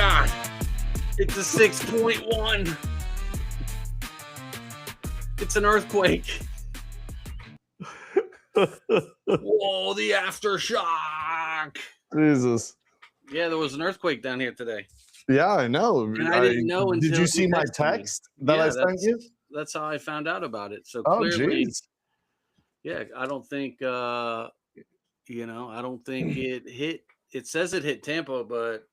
God. It's a 6.1. It's an earthquake. Whoa, the aftershock. Jesus. Yeah, there was an earthquake down here today. Yeah, I know. And I didn't know until Did you see my texted me. text that I sent you? That's how I found out about it. So Oh, clearly, jeez. yeah, I don't think I don't think it hit. It says it hit Tampa, but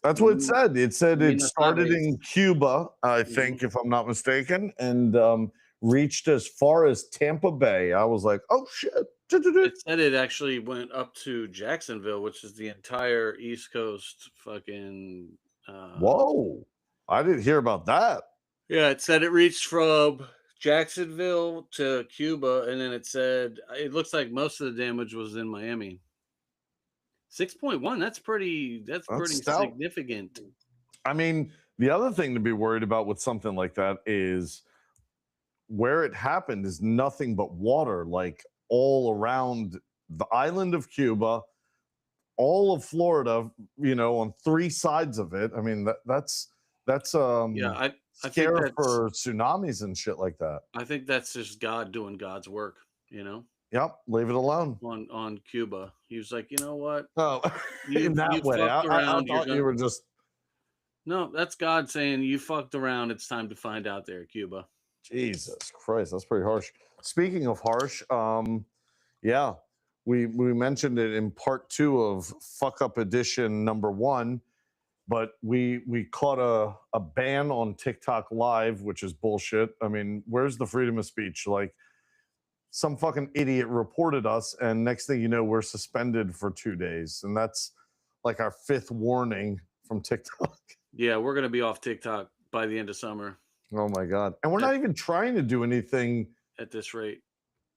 That's what it said. It said it Minas started Tirith. in Cuba, I think, if I'm not mistaken, and reached as far as Tampa Bay. I was like, oh shit. It said it actually went up to Jacksonville, which is the entire East Coast fucking Whoa. I didn't hear about that. Yeah, it said it reached from Jacksonville to Cuba, and then it said it looks like most of the damage was in Miami. 6.1, that's pretty stout. significant. I mean, the other thing to be worried about with something like that is where it happened is nothing but water, like all around the island of Cuba, all of Florida, on three sides of it. I mean, that's I scare think for tsunamis and shit like that. I think that's just God doing God's work, Yep, leave it alone. on Cuba. He was like, you know what? Oh, You in that way. fucked I around. thought you were just. No, that's God saying you fucked around. It's time to find out there, Cuba. Jesus Christ, that's pretty harsh. Speaking of harsh, yeah, we mentioned it in part 2 of Fuck Up Edition number 1, but we caught a ban on TikTok Live, which is bullshit. I mean, where's the freedom of speech? Like, some fucking idiot reported us, and next thing you know, we're suspended for 2 days, and that's like our 5th warning from TikTok. Yeah, we're gonna be off TikTok by the end of summer. Oh my god! And we're not even trying to do anything at this rate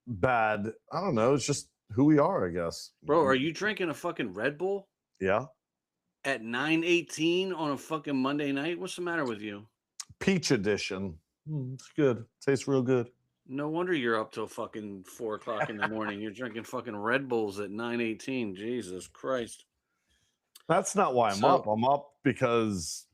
bad. I don't know. It's just who we are, I guess. Bro, are you drinking a fucking Red Bull? Yeah. At 9:18 on a fucking Monday night? What's the matter with you? Peach edition. It's good. Tastes real good. No wonder you're up till fucking 4 o'clock in the morning. You're drinking fucking Red Bulls at 9:18. Jesus Christ. That's not why I'm up. I'm up because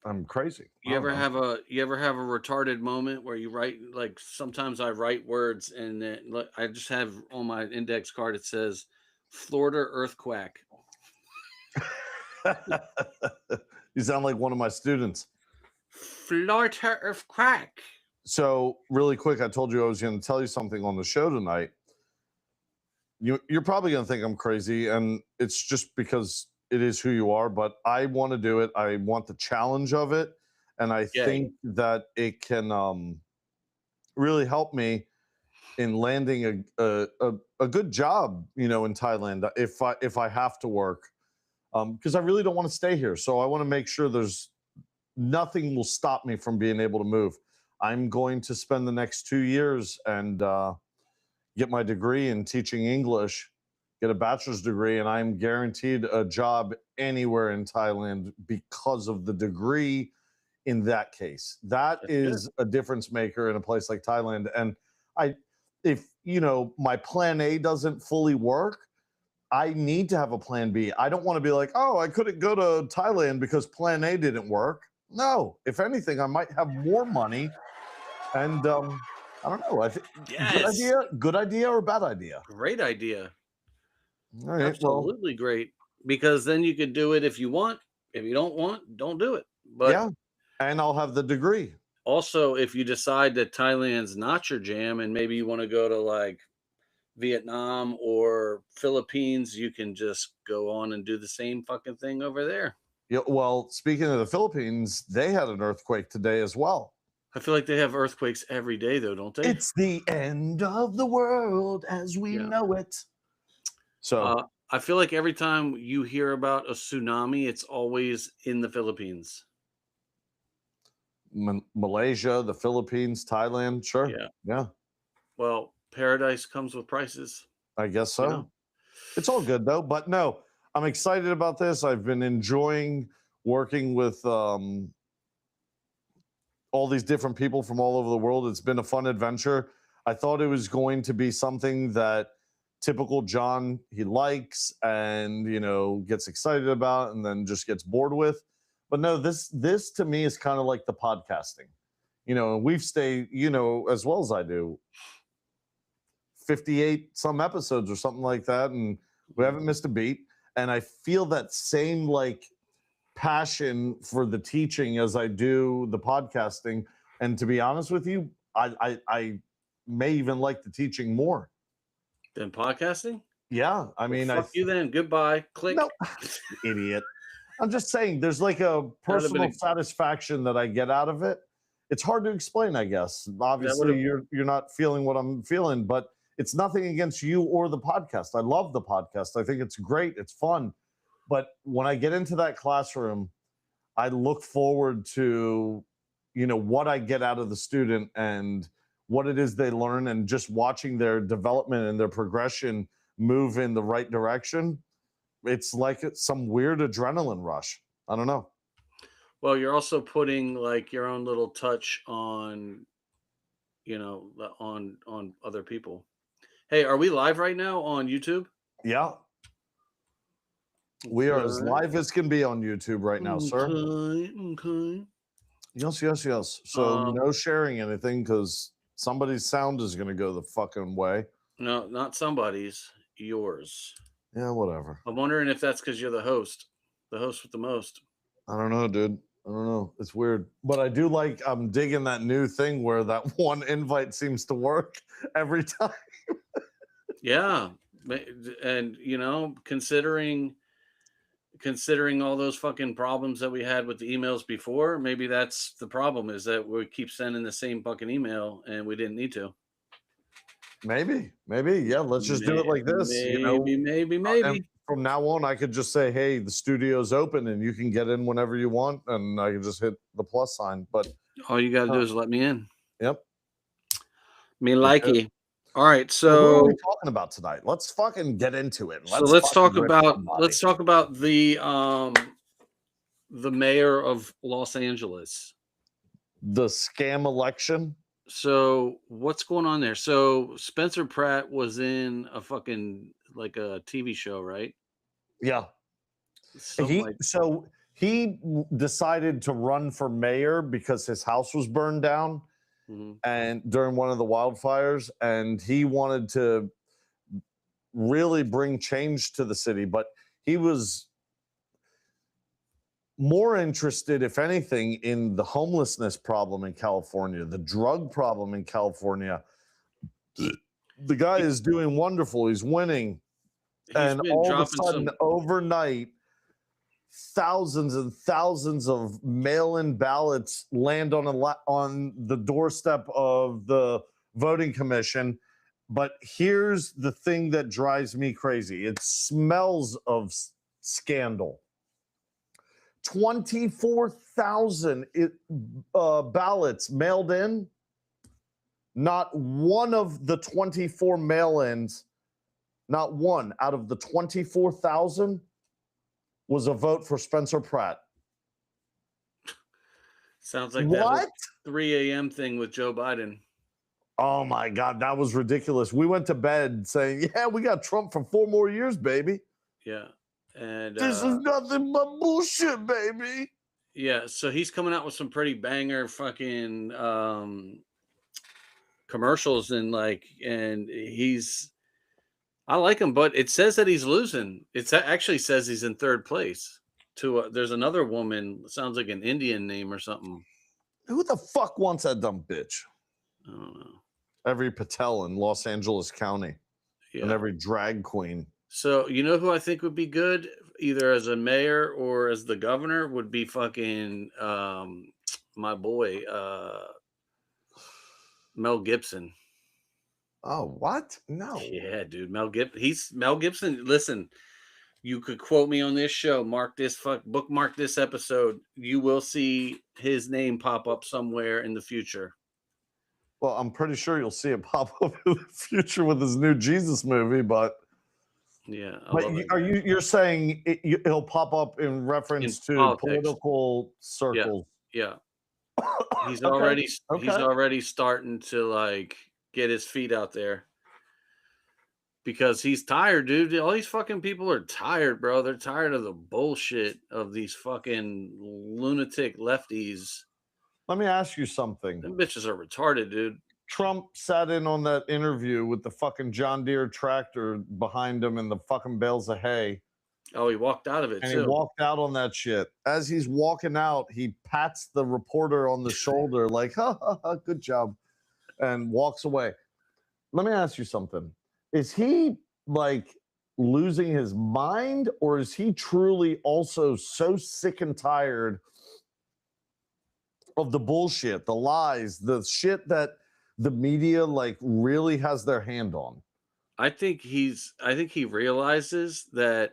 I'm crazy. You ever have a retarded moment where you write, like, sometimes I write words and then I just have on my index card it says Florida earthquake. You sound like one of my students. Florida earthquake. So really quick, I told you I was going to tell you something on the show tonight. You're probably going to think I'm crazy, and it's just because it is who you are, but I want to do it. I want the challenge of it, and I think that it can really help me in landing a good job, in Thailand if I have to work, because I really don't want to stay here. So I want to make sure there's nothing will stop me from being able to move. I'm going to spend the next 2 years and get my degree in teaching English, get a bachelor's degree, and I'm guaranteed a job anywhere in Thailand because of the degree in that case. That is a difference maker in a place like Thailand. And if my plan A doesn't fully work, I need to have a plan B. I don't want to be like, oh, I couldn't go to Thailand because plan A didn't work. No, if anything, I might have more money. And I don't know. I think good idea or bad idea? Great idea. All right, absolutely great. Because then you could do it if you want. If you don't want, don't do it. But yeah, and I'll have the degree. Also, if you decide that Thailand's not your jam and maybe you want to go to like Vietnam or Philippines, you can just go on and do the same fucking thing over there. Yeah, well, speaking of the Philippines, they had an earthquake today as well. I feel like they have earthquakes every day, though, don't they? It's the end of the world as we know it. So I feel like every time you hear about a tsunami, it's always in the Philippines. Malaysia, the Philippines, Thailand, sure. Yeah. Well, paradise comes with prices. I guess so. It's all good, though. But no, I'm excited about this. I've been enjoying working with all these different people from all over the world. It's been a fun adventure. I thought it was going to be something that typical John he likes and gets excited about and then just gets bored with. But no, this to me is kind of like the podcasting. And we've stayed, as well as I do, 58 some episodes or something like that, and we haven't missed a beat. And I feel that same like passion for the teaching as I do the podcasting. And to be honest with you, I may even like the teaching more than podcasting. Yeah, I mean, fuck you then. Goodbye. Click. No, idiot. I'm just saying, there's like a personal satisfaction that I get out of it. It's hard to explain, I guess. Obviously, you're not feeling what I'm feeling, but it's nothing against you or the podcast. I love the podcast. I think it's great. It's fun. But when I get into that classroom, I look forward to, what I get out of the student and what it is they learn, and just watching their development and their progression move in the right direction. It's like it's some weird adrenaline rush. I don't know. Well, you're also putting like your own little touch on, on other people. Hey, are we live right now on YouTube? Yeah. We are as live as can be on YouTube right now, sir. Okay. Yes. So no sharing anything, because somebody's sound is going to go the fucking way. No, not somebody's. Yours. Yeah, whatever. I'm wondering if that's because you're the host with the most. I don't know, dude. I don't know. It's weird. But I do like, I'm digging that new thing where that one invite seems to work every time. Yeah. And, considering all those fucking problems that we had with the emails before, maybe that's the problem, is that we keep sending the same fucking email and we didn't need to. Maybe. Yeah, let's just do it like this. Maybe. From now on, I could just say, hey, the studio's open and you can get in whenever you want. And I can just hit the plus sign. But all you got to do is let me in. Yep. Me likey. All right, so what are we talking about tonight? Let's fucking get into it. Let's talk about the mayor of Los Angeles. The scam election. So what's going on there? So Spencer Pratt was in a fucking like a TV show, right? Yeah. He decided to run for mayor because his house was burned down. Mm-hmm. And during one of the wildfires, and he wanted to really bring change to the city, but he was more interested, if anything, in the homelessness problem in California, the drug problem in California. The guy is doing wonderful. He's winning. And all of a sudden, overnight, thousands and thousands of mail-in ballots land on the doorstep of the voting commission. But here's the thing that drives me crazy. It smells of scandal. 24,000 ballots mailed in. Not one of the 24 mail-ins, not one out of the 24,000 was a vote for Spencer Pratt. Sounds like that 3 a.m. thing with Joe Biden. Oh my God, that was ridiculous. We went to bed saying, yeah, we got Trump for 4 more years, baby. Yeah. And this is nothing but bullshit, baby. Yeah, so he's coming out with some pretty banger fucking commercials and he's, I like him, but it says that he's losing. It actually says he's in 3rd place. There's another woman, sounds like an Indian name or something. Who the fuck wants that dumb bitch? I don't know. Every Patel in Los Angeles County, and every drag queen. So you know who I think would be good, either as a mayor or as the governor, would be fucking my boy Mel Gibson. Oh, what? No. Yeah, dude. Mel Gibson. Listen, you could quote me on this show. Bookmark this episode. You will see his name pop up somewhere in the future. Well, I'm pretty sure you'll see it pop up in the future with his new Jesus movie, but yeah. You're saying he'll pop up in reference to political circles? Yeah. He's already starting to like get his feet out there. because he's tired, dude. All these fucking people are tired, bro. They're tired of the bullshit of these fucking lunatic lefties. Let me ask you something. Them bitches are retarded, dude. Trump sat in on that interview with the fucking John Deere tractor behind him and the fucking bales of hay. Oh, he walked out of it And too. he walked out on that shit. As he's walking out, he pats the reporter on the shoulder, like, ha, ha, ha, good job, and walks away. Let me ask you something. Is he like losing his mind, or is he truly also so sick and tired of the bullshit, the lies, the shit that the media like really has their hand on? I think he realizes that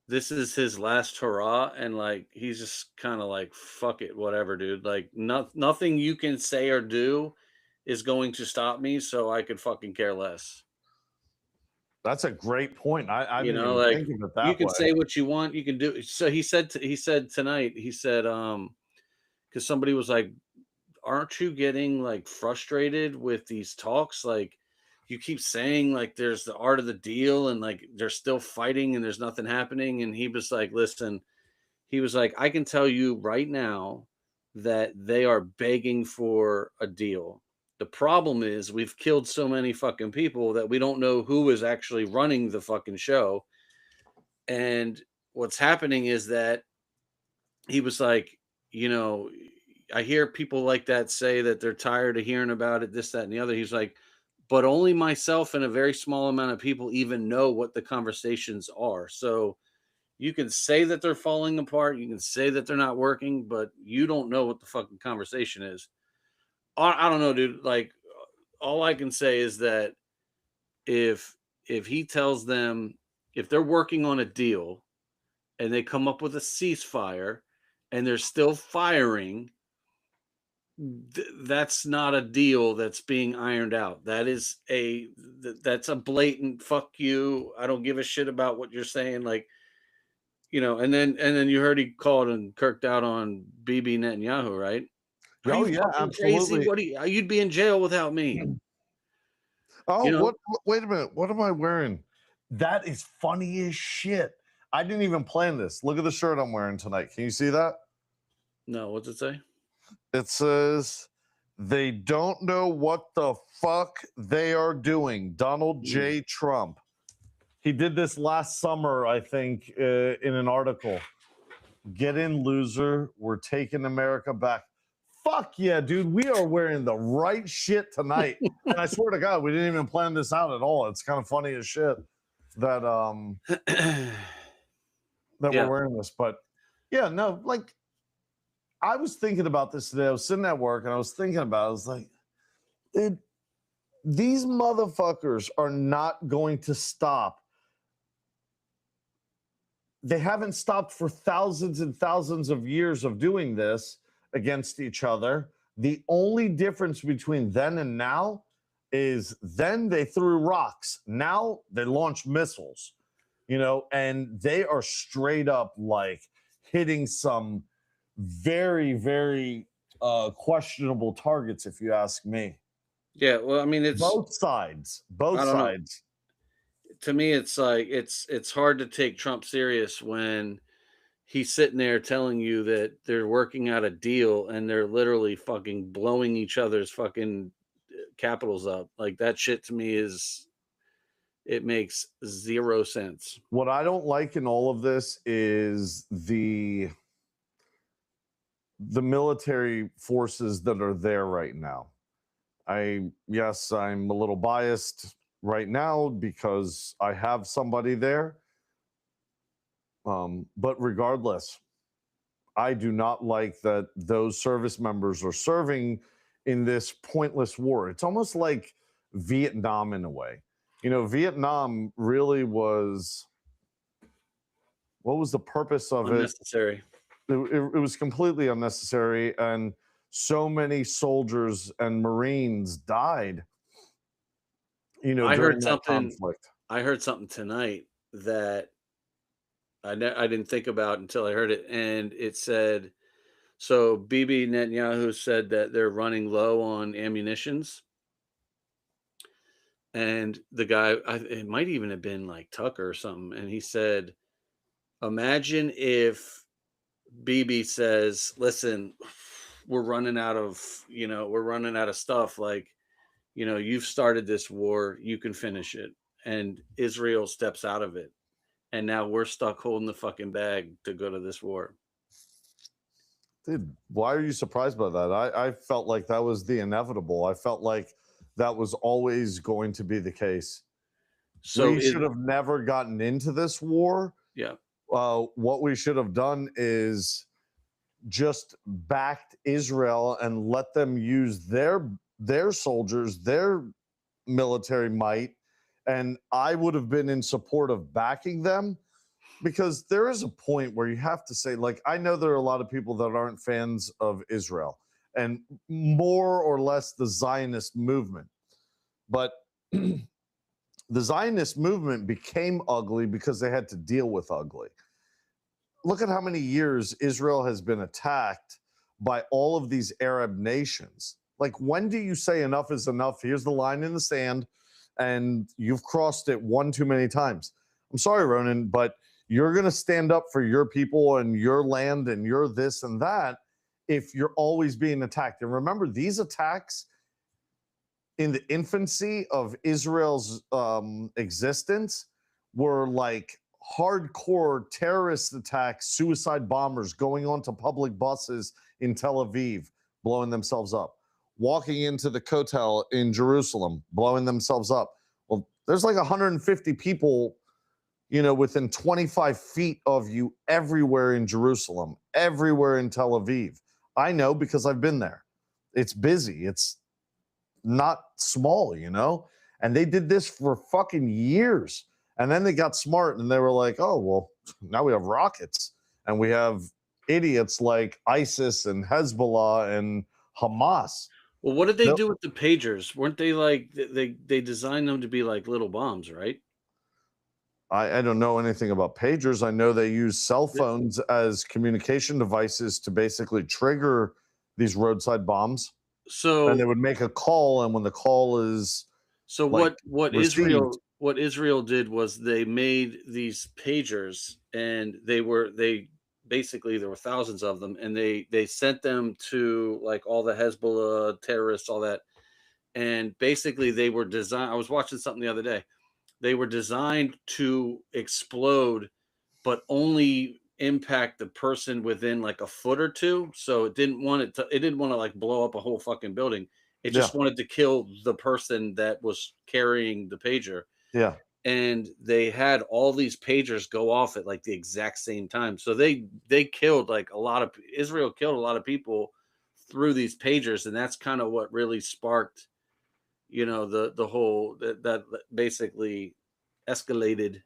this is his last hurrah, and like he's just kind of like fuck it, whatever, dude. Like nothing you can say or do is going to stop me, so I could fucking care less. That's a great point. I You didn't know, even like think of it you that can way. say what you want, you can do. So he said tonight, he said, because somebody was like, aren't you getting like frustrated with these talks? Like you keep saying like there's the art of the deal and like they're still fighting and there's nothing happening. And he was like, listen, he was like, I can tell you right now that they are begging for a deal. The problem is we've killed so many fucking people that we don't know who is actually running the fucking show. And what's happening is that he was like, you know, I hear people like that say that they're tired of hearing about it, this, that, and the other. He's like, but only myself and a very small amount of people even know what the conversations are. So you can say that they're falling apart, you can say that they're not working, but you don't know what the fucking conversation is. I don't know, dude. Like, all I can say is that if he tells them if they're working on a deal and they come up with a ceasefire and they're still firing, that's not a deal that's being ironed out. That's a blatant fuck you. I don't give a shit about what you're saying. Like, you know, and then you heard he called and kirked out on Bibi Netanyahu, right? Are Oh you yeah, fucking crazy? absolutely. What do you'd be in jail without me, Oh, you know? wait a minute. What am I wearing? That is funny as shit. I didn't even plan this. Look at the shirt I'm wearing tonight. Can you see that? No, what's it say? It says they don't know what the fuck they are doing. Donald Mm. J. Trump. He did this last summer, I think, in an article. Get in, loser. We're taking America back. Fuck yeah, dude. We are wearing the right shit tonight. And I swear to God, we didn't even plan this out at all. It's kind of funny as shit that that we're Yeah. wearing this. But yeah, no, like I was thinking about this today. I was sitting at work and I was thinking about it. I was like, dude, these motherfuckers are not going to stop. They haven't stopped for thousands and thousands of years of doing this against each other. The only difference between then and now is then they threw rocks. Now they launch missiles, you know, and they are straight up like hitting some very, very questionable targets, if you ask me. Yeah, well, I mean, Both sides, both I don't know. sides. To me, it's like it's hard to take Trump serious when he's sitting there telling you that they're working out a deal and they're literally fucking blowing each other's fucking capitals up. Like that shit to me is it makes zero sense. What I don't like in all of this is the military forces that are there right now. Yes, I'm a little biased right now because I have somebody there. But regardless, I do not like that those service members are serving in this pointless war. It's almost like Vietnam in a way. You know, Vietnam really was, what was the purpose of it? Unnecessary. It was completely unnecessary. And so many soldiers and Marines died, you know, I during heard that something conflict. I heard something tonight that I didn't think about until I heard it, and it said so Bibi Netanyahu said that they're running low on ammunitions, And the guy, it might even have been like Tucker or something, and he said, "Imagine if BB says, listen, we're running out of, we're runing out of stuff. Like, you've started this war, you can finish it." And Israel steps out of it. And now we're stuck holding the fucking bag to go to this war. Dude, why are you surprised by that? I felt like that was the inevitable. I felt like that was always going to be the case. So We is should have never gotten into this war. yeah. What we should have done is just backed Israel and let them use their soldiers, their military might, and I would have been in support of backing them, because there is a point where you have to say, like, I know there are a lot of people that aren't fans of Israel and more or less the Zionist movement, but the Zionist movement became ugly because they had to deal with ugly. Look at how many years Israel has been attacked by all of these Arab nations. Like, when do you say enough is enough? Here's the line in the sand, and you've crossed it one too many times. I'm sorry, Ronan, but you're going to stand up for your people and your land and your this and that if you're always being attacked. And remember, these attacks in the infancy of Israel's existence were like hardcore terrorist attacks, suicide bombers going onto public buses in Tel Aviv, blowing themselves up, walking into the Kotel in Jerusalem, blowing themselves up. Well, there's like 150 people, within 25 feet of you everywhere in Jerusalem, everywhere in Tel Aviv. I know because I've been there. It's busy. It's not small, and they did this for fucking years. And then they got smart and they were like, oh, well, now we have rockets and we have idiots like ISIS and Hezbollah and Hamas. Well, what did they do with the pagers? Weren't they like they designed them to be like little bombs, right? I don't know anything about pagers. I know they use cell phones as communication devices to basically trigger these roadside bombs. And they So would make a call, and when the call is so like what received, Israel did was they made these pagers, and they basically, there were thousands of them, and they sent them to like all the Hezbollah terrorists, all that. And basically they were designed, I was watching something the other day. They were designed to explode, but only impact the person within like a foot or two. So it didn't want to like blow up a whole fucking building. It yeah, just wanted to kill the person that was carrying the pager. yeah. And they had all these pagers go off at like the exact same time. So they killed like a lot of Israel killed a lot of people through these pagers, and that's kind of what really sparked, the whole that basically escalated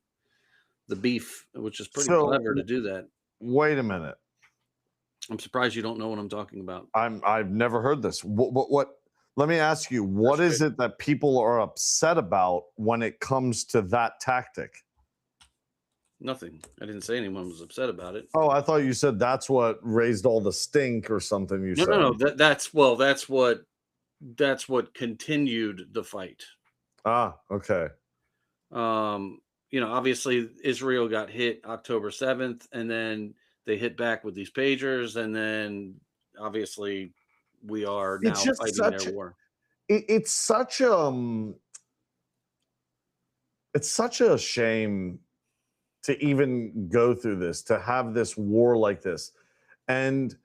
the beef, which is pretty So clever to do that. wait a minute. I'm surprised you don't know what I'm talking about. I've never heard this. What let me ask you, what That's is great. it that people are upset about when it comes to that tactic? Nothing. I didn't say anyone was upset about it. Oh, I thought you said that's what raised all the stink or something you No, said. no, no. That's what continued the fight. Ah, okay. Obviously Israel got hit October 7th, and then they hit back with these pagers, and then obviously we are It's now just fighting their such war. it's such it's such a shame to even go through this, to have this war like this. And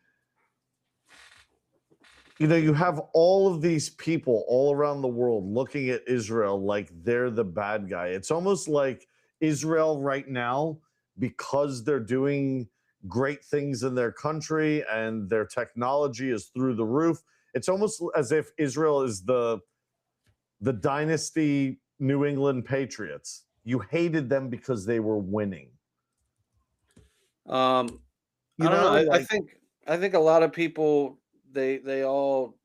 you have all of these people all around the world looking at Israel like they're the bad guy. It's almost like Israel right now, because they're doing great things in their country and their technology is through the roof. It's almost as if Israel is the dynasty New England Patriots. You hated them because they were winning. Um, You I don't know. know, like I think a lot of people, they all,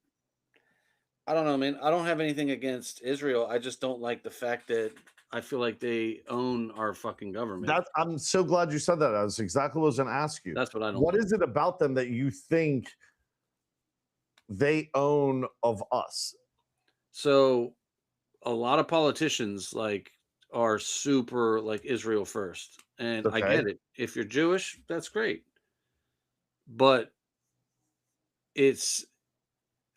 I don't know, man. I don't have anything against Israel. I just don't like the fact that I feel like they own our fucking government. that I'm so glad you said that. That's exactly what I was going to ask you. That's what I don't What like. is it about them that you think they own of us? So a lot of politicians like are super like Israel first, and I Okay. get it. If you're Jewish, that's great, but it's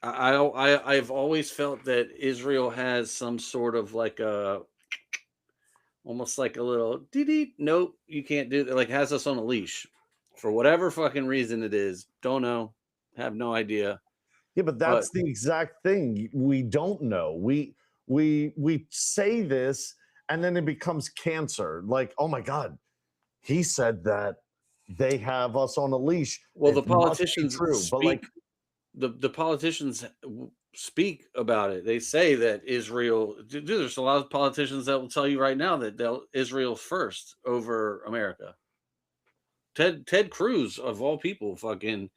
I've always felt that Israel has some sort of like a almost like a little dee nope, you can't do that. Like has us on a leash for whatever fucking reason it is. Don't know, have no idea. Yeah, but But that's the exact thing. We don't know. We say this and then it becomes cancer. Like, oh my God, he said that they have us on a leash. well, the It must be politicians true. But speak. like, The politicians speak about it. They say that Israel. Dude, there's a lot of politicians that will tell you right now that they'll Israel first over America. Ted Cruz of all people, fucking,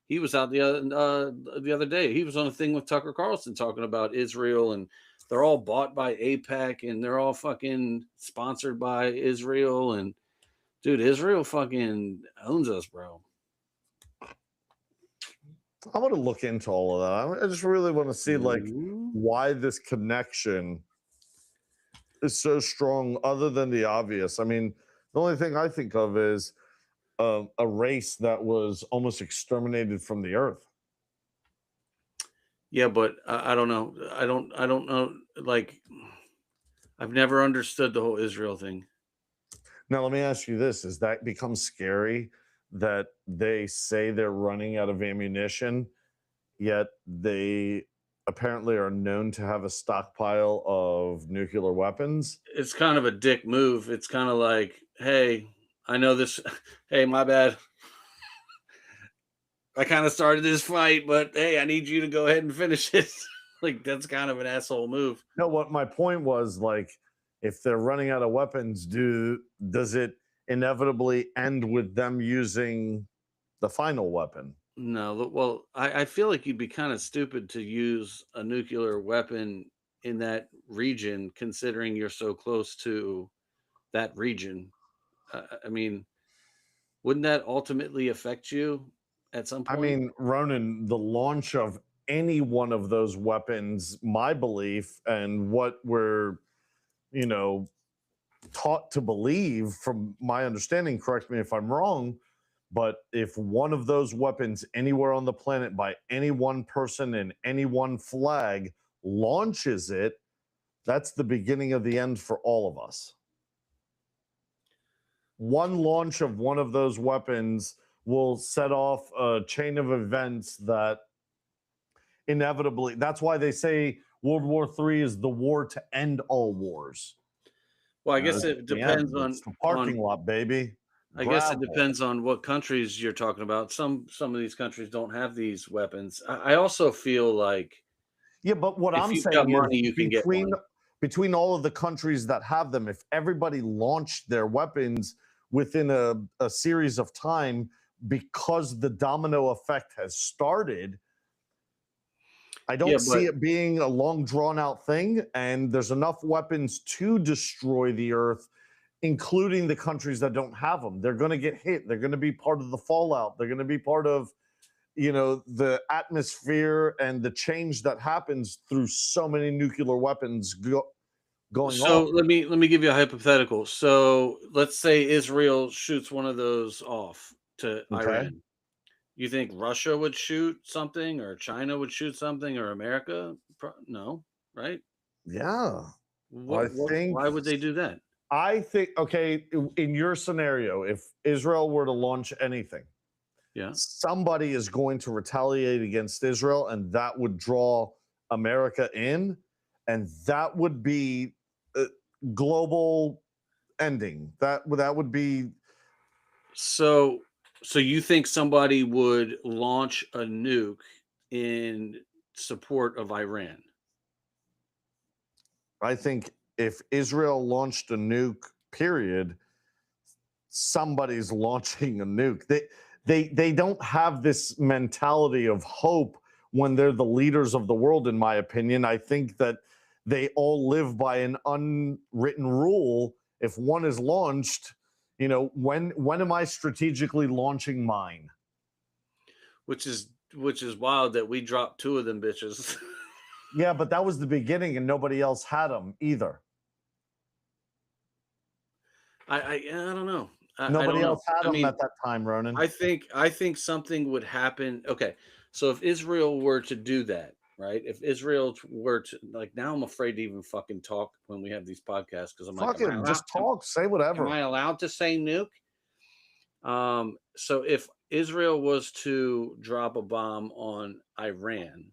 he was out the other day. He was on a thing with Tucker Carlson talking about Israel, and they're all bought by APEC, and they're all fucking sponsored by Israel. And dude, Israel fucking owns us, bro. I want to look into all of that. I just really want to see like Mhm. why this connection is so strong, other than the obvious. I mean, the only thing I think of is a race that was almost exterminated from the earth. Yeah, but I don't know. I don't know. Like, I've never understood the whole Israel thing. Now, let me ask you this: Is that becomes scary that they say they're running out of ammunition, yet they apparently are known to have a stockpile of nuclear weapons? It's kind of a dick move. It's kind of like, hey, I know this. Hey, my bad. I kind of started this fight, but hey, I need you to go ahead and finish it. Like, that's kind of an asshole move. No, what my point was, like, if they're running out of weapons, does it inevitably end with them using the final weapon? No, well, I feel like you'd be kind of stupid to use a nuclear weapon in that region, considering you're so close to that region. I mean, wouldn't that ultimately affect you at some I point? mean, Ronan, the launch of any one of those weapons, my belief and what we're, you know, taught to believe from my understanding, correct me if I'm wrong, but if one of those weapons anywhere on the planet by any one person in any one flag launches it, that's the beginning of the end for all of us. One launch of one of those weapons will set off a chain of events that inevitably, that's why they say World War III is the war to end all wars. Well, I You know, guess it's it the end. depends It's the parking lot, baby. I guess it Gravel. depends on what countries you're talking about. Some of these countries don't have these weapons. I also feel like Yeah, but what if I'm you've got saying is money, you can get one. between all of the countries that have them, if everybody launched their weapons within a series of time, because the domino effect has started, I Yeah, don't see but it being a long drawn out thing. And there's enough weapons to destroy the earth, including the countries that don't have them. They're going to get hit. They're going to be part of the fallout. They're going to be part of, the atmosphere and the change that happens through so many nuclear weapons going so off. let me give you a hypothetical. So let's say Israel shoots one of those off to Okay. Iran. You think Russia would shoot something, or China would shoot something, or America? No, right? Yeah. I What? think Why would they do that? okay, in your scenario, if Israel were to launch anything, Yeah. somebody is going to retaliate against Israel, and that would draw America in, and that would be a global ending. That would be. So, so you think somebody would launch a nuke in support of Iran? I think if Israel launched a nuke, period, somebody's launching a nuke. They don't have this mentality of hope when they're the leaders of the world, in my opinion. I think that they all live by an unwritten rule. If one is launched, when am I strategically launching mine? Which is wild that we dropped two of them bitches. Yeah, but that was the beginning, and nobody else had them either. I don't know. I Nobody don't know. else had I them mean, at that time, Ronan. I think something would happen. Okay, so if Israel were to do that, right? If Israel were to, like, now I'm afraid to even fucking talk when we have these podcasts because I'm like, Fucking just talk, say am whatever. I allowed to say nuke? So if Israel was to drop a bomb on Iran,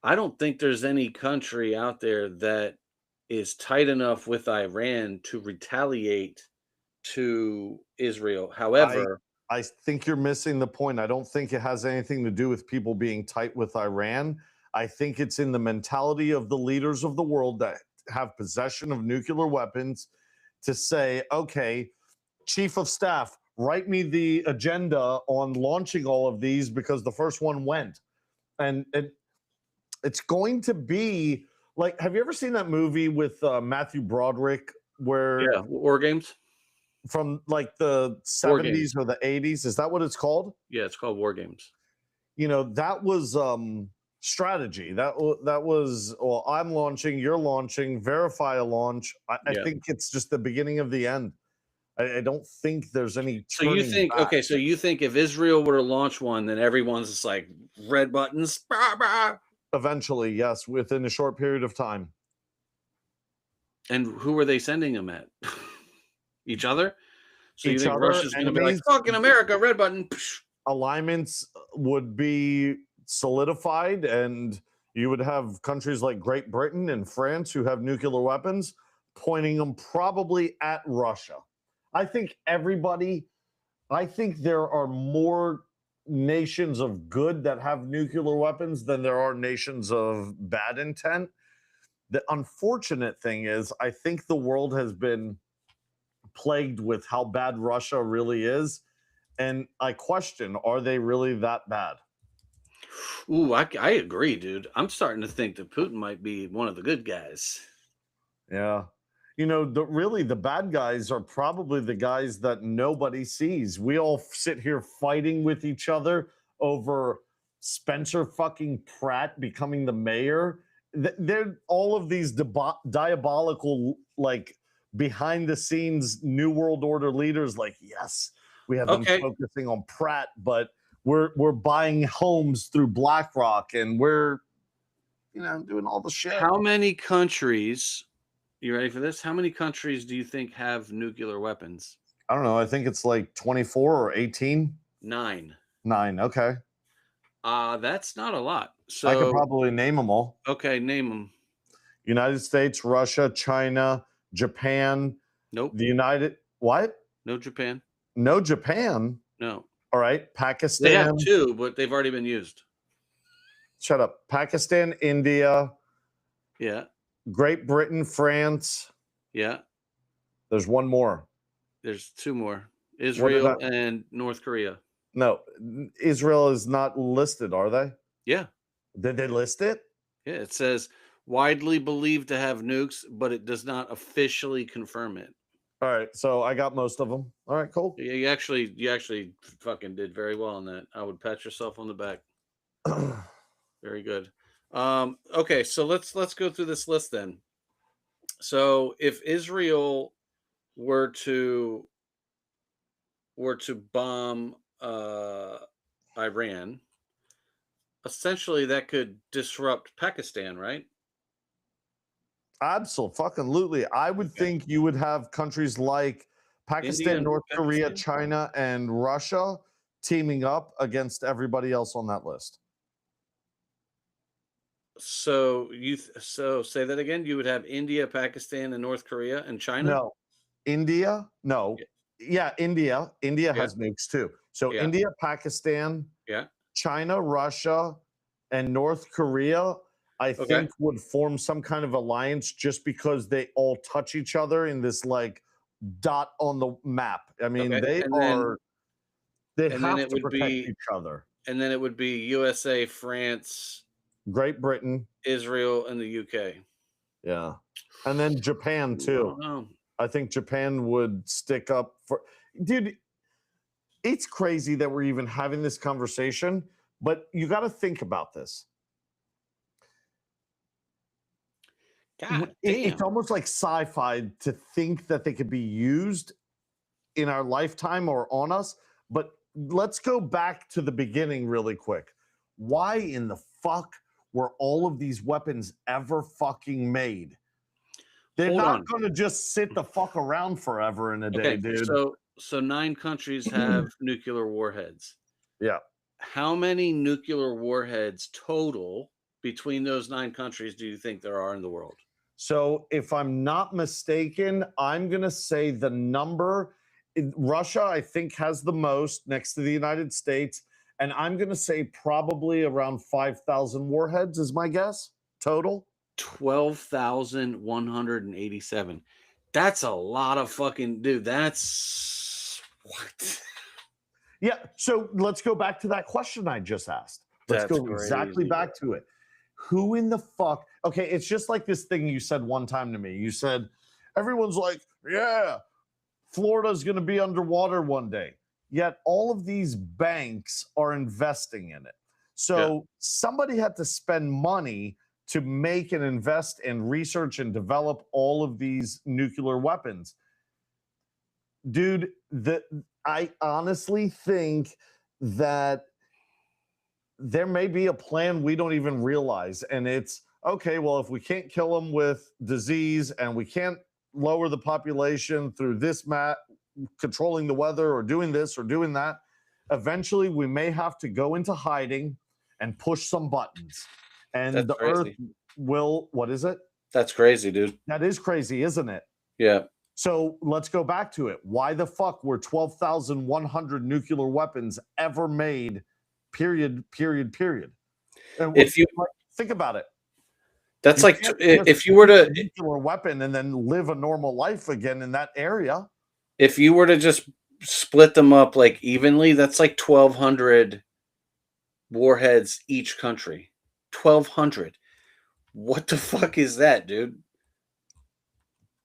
I don't think there's any country out there that is tight enough with Iran to retaliate to Israel. I However, I think you're missing the point. I don't think it has anything to do with people being tight with Iran. I think it's in the mentality of the leaders of the world that have possession of nuclear weapons to say, okay, chief of staff, write me the agenda on launching all of these because the first one went. And it's going to be like, have you ever seen that movie with Matthew Broderick where yeah, war games. from like the War 70s games. or the 80s? Is that what it's called? Yeah, it's called war games. You know, that was strategy. That was, well, I'm launching, you're launching, verify a launch. I Yeah. think it's just the beginning of the end. I don't think there's any So you turning think back. okay, so you think if Israel were to launch one, then everyone's just like red buttons. Bah, bah. Eventually, yes, within a short period of time. And who are they sending them at? Each other? So you Each think other, Russia's gonna be like, enemies, fucking America, red button. Psh. alignments would be solidified, and you would have countries like Great Britain and France who have nuclear weapons pointing them probably at Russia. I think everybody, I think there are more nations of good that have nuclear weapons than there are nations of bad intent. The unfortunate thing is, I think the world has been plagued with how bad Russia really is. And I question, are they really that bad? Ooh, I agree, dude. I'm starting to think that Putin might be one of the good guys. Yeah. You know, really the bad guys are probably the guys that nobody sees. We all sit here fighting with each other over Spencer fucking Pratt becoming the mayor. They're all of these diabolical, like behind the scenes New World Order leaders. Like, yes, we have been Okay. focusing on Pratt, but we're buying homes through BlackRock, and we're doing all the shit. How many countries, you ready for this? How many countries do you think have nuclear weapons? I don't know. I think it's like 24 or 18. 9. 9. Okay. That's not a lot. I could So, probably name them all. okay, name them. United States, Russia, China, Japan, Nope. the United. What? No Japan. No Japan. No. All right. They have Pakistan. 2, but they've already been used. Shut up. Pakistan, India, Yeah. Great Britain, France. Yeah. There's one more. There's 2 more. What did Israel and North Korea. No, Israel is not listed, are they? Yeah. Did they list it? Yeah. It says widely believed to have nukes, but it does not officially confirm it. All right. So I got most of them. All right, cool. Yeah, you actually fucking did very well on that. I would pat yourself on the back. Very good. Okay, so let's go through this list then. So if Israel were to bomb Iran, essentially that could disrupt Pakistan, right? Absolutely. I would Okay. think you would have countries like India Pakistan, and North Korea, Pakistan? China, and Russia teaming up against everybody else on that list. So so say that again. You would have India, Pakistan, and North Korea and China. No, India, no. Yeah, Yeah, India. India yeah, has nukes too. So yeah, India, Pakistan, yeah. China, Russia, and North Korea, I Okay, think would form some kind of alliance just because they all touch each other in this like dot on the map. I mean, okay. they And then have it to would protect be each other. USA, France, Great Britain, Israel, and the UK. yeah. And then Japan Ooh, I too. don't know. I think Japan would stick up for dude, it's crazy that we're even having this conversation, but you got to think about this. God It's damn. almost like sci-fi to think that they could be used in our lifetime or on us. But let's go back to the beginning really quick. Why in the fuck were all of these weapons ever fucking made? They're Hold not on. going to just sit the fuck around forever in a day, Okay, dude. so 9 countries have nuclear warheads. Yeah. How many nuclear warheads total between those 9 countries do you think there are in the world? So if I'm not mistaken, I'm going to say the number Russia, I think, has the most next to the United States. And I'm going to say probably around 5,000 warheads is my guess total. 12,187. That's a lot of fucking dude. That's what? Yeah. So let's go back to that question I just asked. Let's That's go exactly crazy. back to it. Who in the fuck? Okay. It's just like this thing you said one time to me. You said, everyone's like, yeah, Florida's going to be underwater one day. Yet all of these banks are investing in it. So somebody had to spend money to make and invest and research and develop all of these nuclear weapons. Dude, I honestly think that there may be a plan we don't even realize. And it's okay, well, if we can't kill them with disease and we can't lower the population through this controlling the weather or doing this or doing that, eventually we may have to go into hiding and push some buttons. And That's the earth crazy. will, what is it? That's crazy, dude. That is crazy, isn't it? Yeah. So let's go back to it. Why the fuck were 12,100 nuclear weapons ever made? Period. And If you think about it. that's You like can't if just you were use a to nuclear weapon and then live a normal life again in that area. if you were to just split them up like evenly, that's like 1,200 warheads each country. 1,200. What the fuck is that, dude?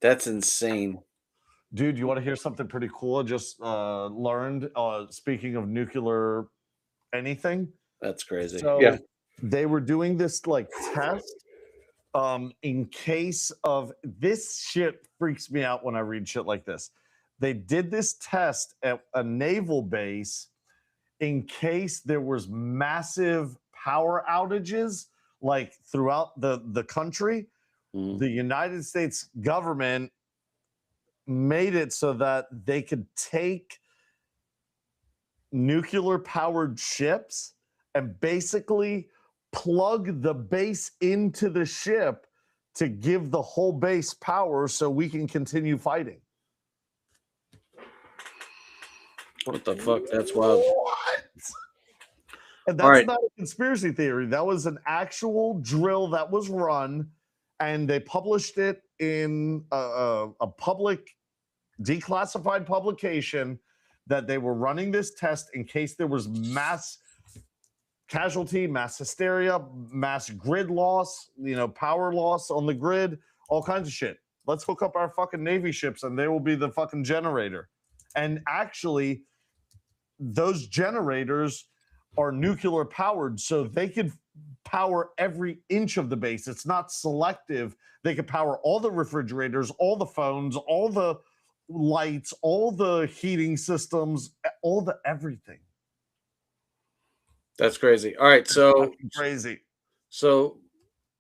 That's insane. Dude, you want to hear something pretty cool? I just learned. Speaking of nuclear anything, That's crazy. so Yeah. they were doing this like test in case of this shit freaks me out when I read shit like this. They did this test at a naval base in case there was massive power outages like throughout the country. Mhm. The United States government made it so that they could take nuclear powered ships and basically plug the base into the ship to give the whole base power so we can continue fighting. What the fuck? That's wild. What? And All that's right. not a conspiracy theory. That was an actual drill that was run, and they published it in a public, declassified publication that they were running this test in case there was mass casualty, mass hysteria, mass grid loss, power loss on the grid, all kinds of shit. Let's hook up our fucking Navy ships and they will be the fucking generator. And actually, those generators are nuclear powered, so they could power every inch of the base. It's not selective. They could power all the refrigerators, all the phones, all the lights, all the heating systems, all the everything. That's crazy. All right, so Crazy.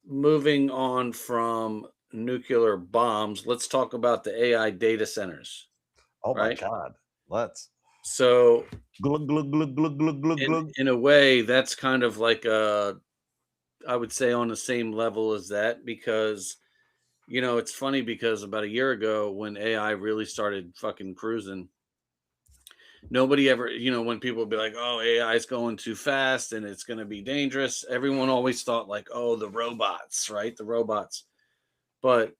moving on from nuclear bombs, let's talk about the AI data centers. Oh my Right? God. Let's. So Glug, glug, glug, glug, glug, glug, glug. in a way, that's kind of like I would say on the same level as that because it's funny because about a year ago when AI really started fucking cruising, nobody ever, when people would be like, oh, AI is going too fast and it's going to be dangerous, everyone always thought like, oh, the robots, right? The robots. But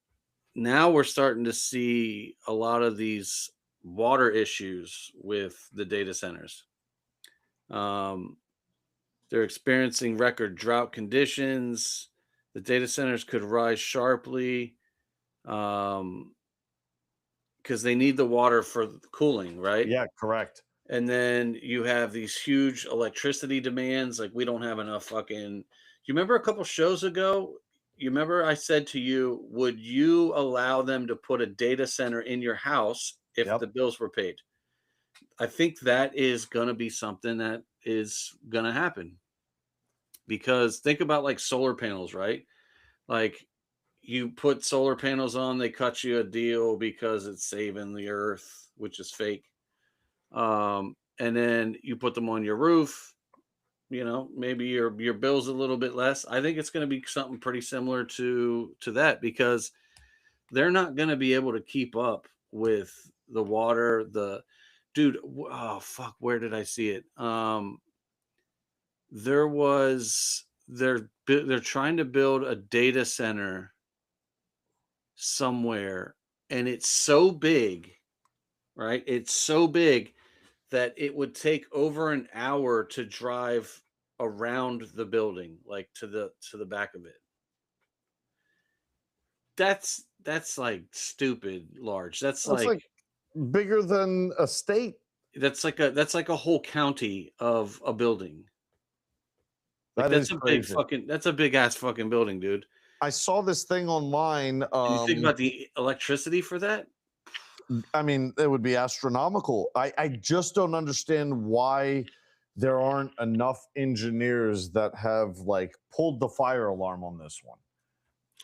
now we're starting to see a lot of these water issues with the data centers. They're experiencing record drought conditions. The data centers could rise sharply because they need the water for cooling, right? Yeah, correct. And then you have these huge electricity demands. Like we don't have enough fucking. You remember a couple shows ago? you remember I said to you, would you allow them to put a data center in your house if Yep. the bills were paid? I think that is going to be something that is going to happen because think about like solar panels, right? Like you put solar panels on, they cut you a deal because it's saving the earth, which is fake. And then you put them on your roof, maybe your bill's a little bit less. I think it's going to be something pretty similar to that because they're not going to be able to keep up with the water, the dude. Oh fuck, where did I see it? There was they're trying to build a data center somewhere, and it's so big, right? It's so big that it would take over an hour to drive around the building, like to the back of it. That's like stupid large. That's That's like like bigger than a state. that's like a whole county of a building. Like That is crazy. that's a big ass fucking building, dude. I saw this thing online. And you think about the electricity for that? I mean, it would be astronomical. I just don't understand why there aren't enough engineers that have like pulled the fire alarm on this one.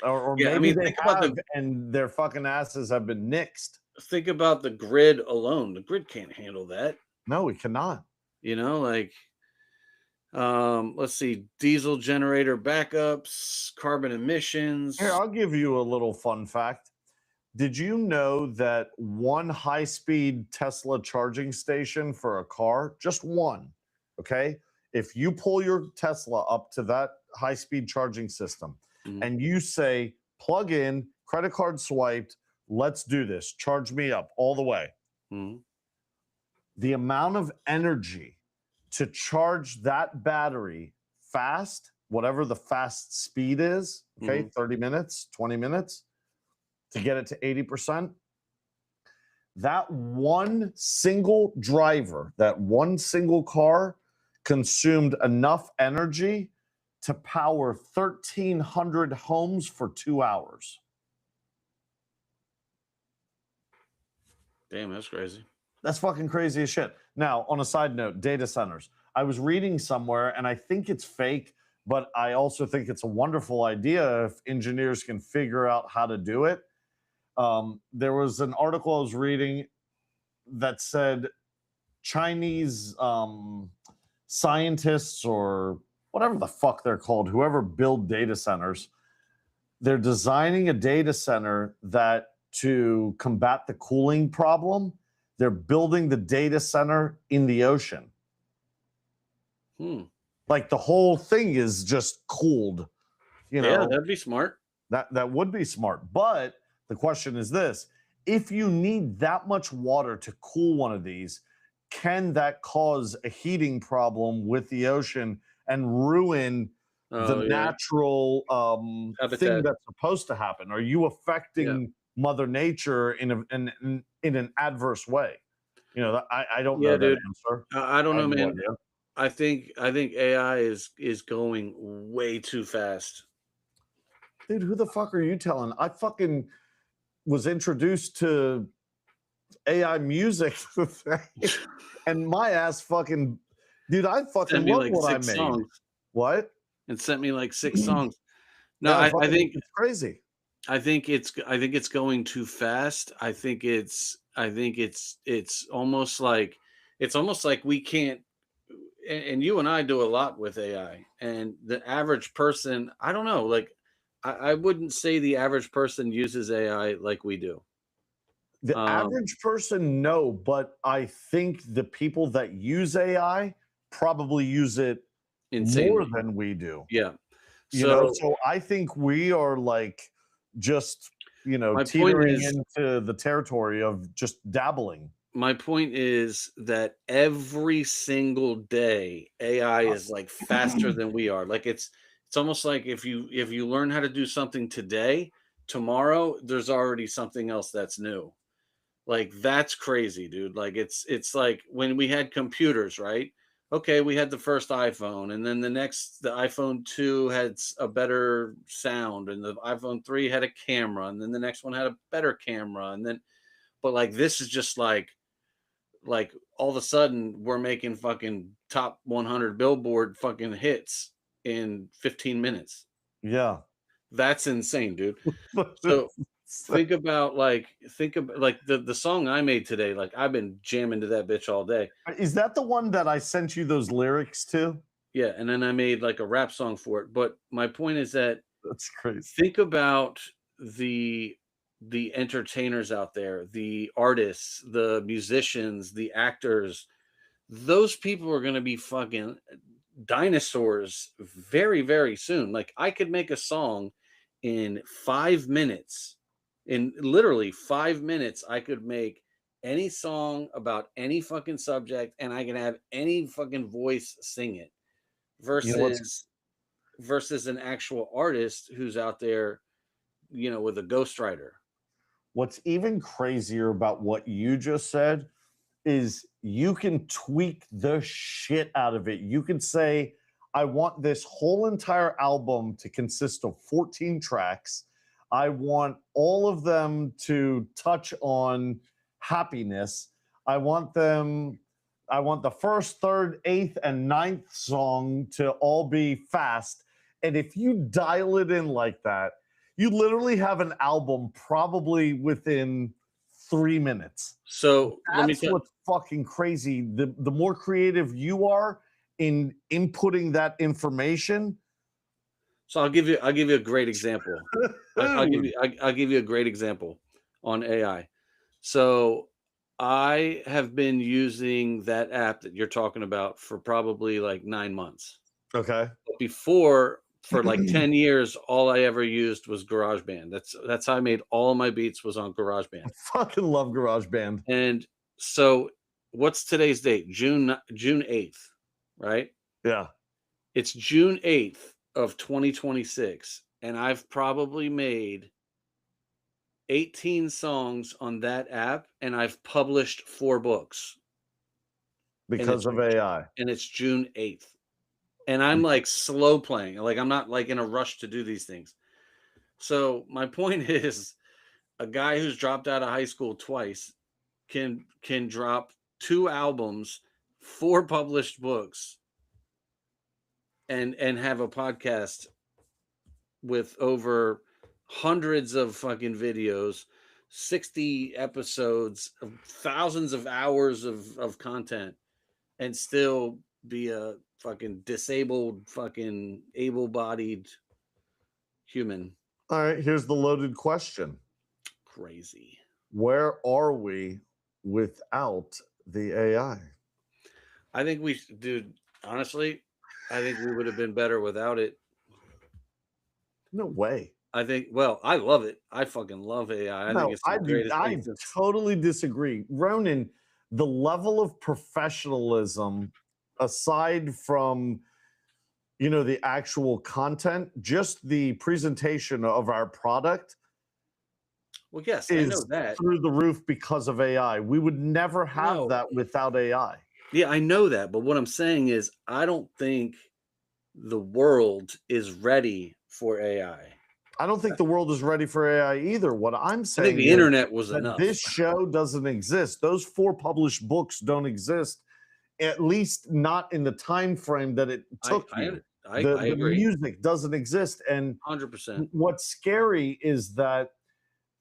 Or Yeah, I maybe mean, they have and their fucking asses have been nixed. think about the grid alone. The grid can't handle that. No, we cannot. Like let's see, diesel generator backups, carbon emissions. Here, I'll give you a little fun fact. Did you know that one high speed Tesla charging station for a car, just one, okay? If you pull your Tesla up to that high speed charging system Mhm. and you say, plug in, credit card swiped, let's do this, charge me up all the way. Mhm. The amount of energy to charge that battery fast, whatever the fast speed is, okay, 30 minutes, 20 minutes, to get it to 80%. That one single driver, that one single car consumed enough energy to power 1,300 homes for 2 hours. Damn, that's crazy. That's fucking crazy as shit. Now, on a side note, data centers. I was reading somewhere, and I think it's fake, but I also think it's a wonderful idea if engineers can figure out how to do it. There was an article I was reading that said Chinese scientists or whatever the fuck they're called, whoever build data centers, they're designing a data center that to combat the cooling problem, they're building the data center in the ocean. Like the whole thing is just cooled. Yeah, that'd be smart. That would be smart. But the question is this: if you need that much water to cool one of these, can that cause a heating problem with the ocean and ruin the natural thing that's supposed to happen? Are you affecting Mother Nature in an adverse way? I don't know that answer. I don't know, no man. idea. I think AI is going way too fast. Dude, who the fuck are you telling? I fucking was introduced to AI music and my ass fucking, dude, I fucking love like what I 6 made. songs. What? It sent me like 6 songs. No, Yeah, I think it's crazy. I think it's going too fast. I think it's almost like we can't, and you and I do a lot with AI, and the average person, I don't know, like I wouldn't say the average person uses AI like we do. The average person, no, but I think the people that use AI probably use it more Insanely. than we do. Yeah. So I think we are like just, my point teetering is, into the territory of just dabbling. my point is that every single day AI is like faster than we are. Like it's almost like if you learn how to do something today, tomorrow there's already something else that's new. Like that's crazy, dude. Like it's like when we had computers, right? okay, we had the first iPhone, and then the iPhone 2 had a better sound, and the iPhone 3 had a camera, and then the next one had a better camera, and then, but like this is just like all of a sudden we're making fucking top 100 Billboard fucking hits in 15 minutes. Yeah. That's insane, dude. So think about like the song I made today. Like I've been jamming to that bitch all day. Is that the one that I sent you those lyrics to? Yeah, and then I made like a rap song for it. But my point is that That's crazy. think about the the entertainers out there, the artists, the musicians, the actors. Those people are going to be fucking dinosaurs very, very soon. Like I could make a song in 5 minutes. In literally 5 minutes, I could make any song about any fucking subject, and I can have any fucking voice sing it. You know what's Versus an actual artist who's out there, with a ghostwriter. what's even crazier about what you just said is you can tweak the shit out of it. You can say, I want this whole entire album to consist of 14 tracks. I want all of them to touch on happiness. I want the first, third, eighth, and ninth song to all be fast. And if you dial it in like that, you literally have an album probably within 3 minutes. So let me That's tell. what's fucking crazy. The more creative you are in inputting that information. So I'll give you a great example. I'll give you a great example on AI. So I have been using that app that you're talking about for probably like 9 months. Okay. But before, for like 10 years, all I ever used was GarageBand. That's how I made all of my beats was on GarageBand. Fucking love GarageBand. And so what's today's date? June 8th, right? Yeah. It's June 8th of 2026, and I've probably made 18 songs on that app, and I've published 4 books, and Because of AI. it's June 8th. And I'm like slow playing. Like I'm not like in a rush to do these things. So my point is a guy who's dropped out of high school twice can drop 2 albums, 4 published books, and have a podcast with over hundreds of fucking videos, 60 episodes, of thousands of hours of content, and still be a fucking disabled, fucking able-bodied human. All right. Here's the loaded question. Crazy. Where are we without the AI? I think dude, honestly, I think we would have been better without it. No way. I think, well, I love it. I fucking love AI. I think No, it's the greatest I thing since. totally disagree. Ronan, the level of professionalism, aside from the actual content, just the presentation of our product Well, yes, I know is that. through the roof because of AI. We would never have No. that without AI. Yeah, I know that, but what I'm saying is I don't think the world is ready for AI. I don't think the world is ready for AI either. What I'm I think saying the is internet was that enough. this show doesn't exist. Those 4 published books don't exist, at least not in the time frame that it took you. I The agree. music doesn't exist. And 100%. what's scary is that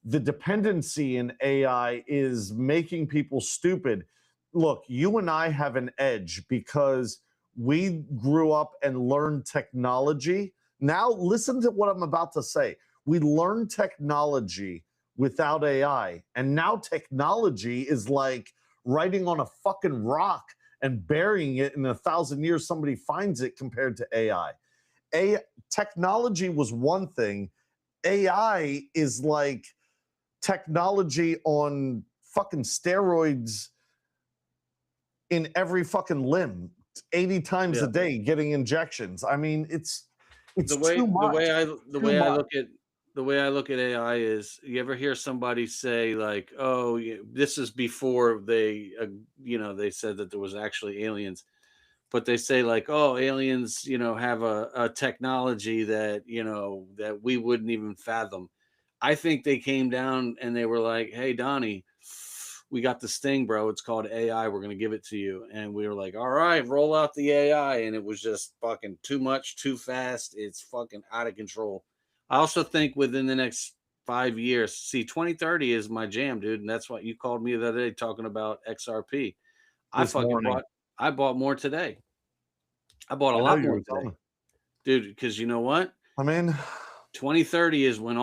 the dependency in AI is making people stupid. Look, you and I have an edge because we grew up and learned technology. Now, listen to what I'm about to say. We learned technology without AI, and now technology is like writing on a fucking rock and burying it in 1,000 years. Somebody finds it compared to AI. Technology was one thing. AI is like technology on fucking steroids in every fucking limb, 80 times a day getting injections. I mean, it's the way too much. the way I look at AI is, you ever hear somebody say like, "Oh, this is before they they said that there was actually aliens." but they say like, oh, aliens, have a technology that, that we wouldn't even fathom. I think they came down and they were like, hey, Donnie, we got this thing, bro. It's called AI. We're going to give it to you. And we were like, all right, roll out the AI. And it was just fucking too much, too fast. It's fucking out of control. I also think within the next 5 years, see, 2030 is my jam, dude. And that's what you called me the other day talking about XRP. I This fucking morning. bought, I bought more today. I bought a I know lot you more were telling today, me. dude, because you know what? I mean, 2030 is when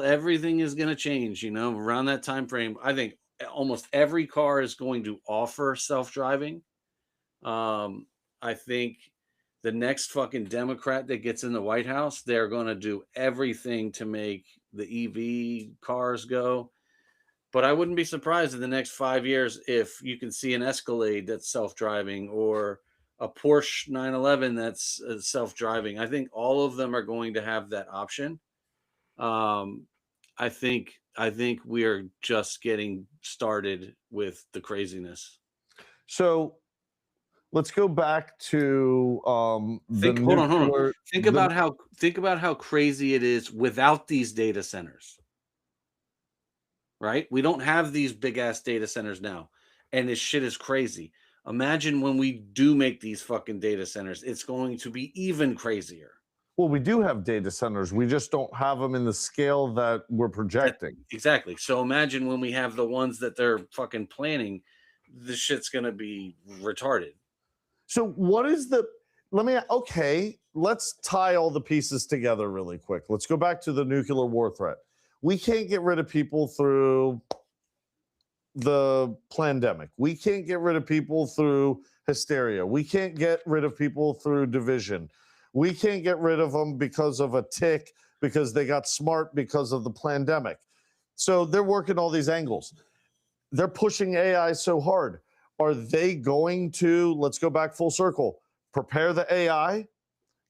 everything is going to change, around that time frame. I think almost every car is going to offer self-driving. I think the next fucking Democrat that gets in the White House, they're going to do everything to make the EV cars go. But I wouldn't be surprised in the next 5 years if you can see an Escalade that's self-driving or a Porsche 911 that's self-driving. I think all of them are going to have that option. Um, I think we are just getting started with the craziness. so let's go back to the Hold on, hold on. nuclear. Think about how crazy it is without these data centers. Right? We don't have these big ass data centers now, and this shit is crazy. Imagine when we do make these fucking data centers, it's going to be even crazier. Well, we do have data centers. We just don't have them in the scale that we're projecting. Exactly. So imagine when we have the ones that they're fucking planning, this shit's gonna be retarded. So what is the let's tie all the pieces together really quick. Let's go back to the nuclear war threat. We can't get rid of people through the pandemic. We can't get rid of people through hysteria. We can't get rid of people through division. We can't get rid of them because of a tick, because they got smart because of the pandemic. So they're working all these angles. They're pushing AI so hard. Are they going to, let's go back full circle, prepare the AI,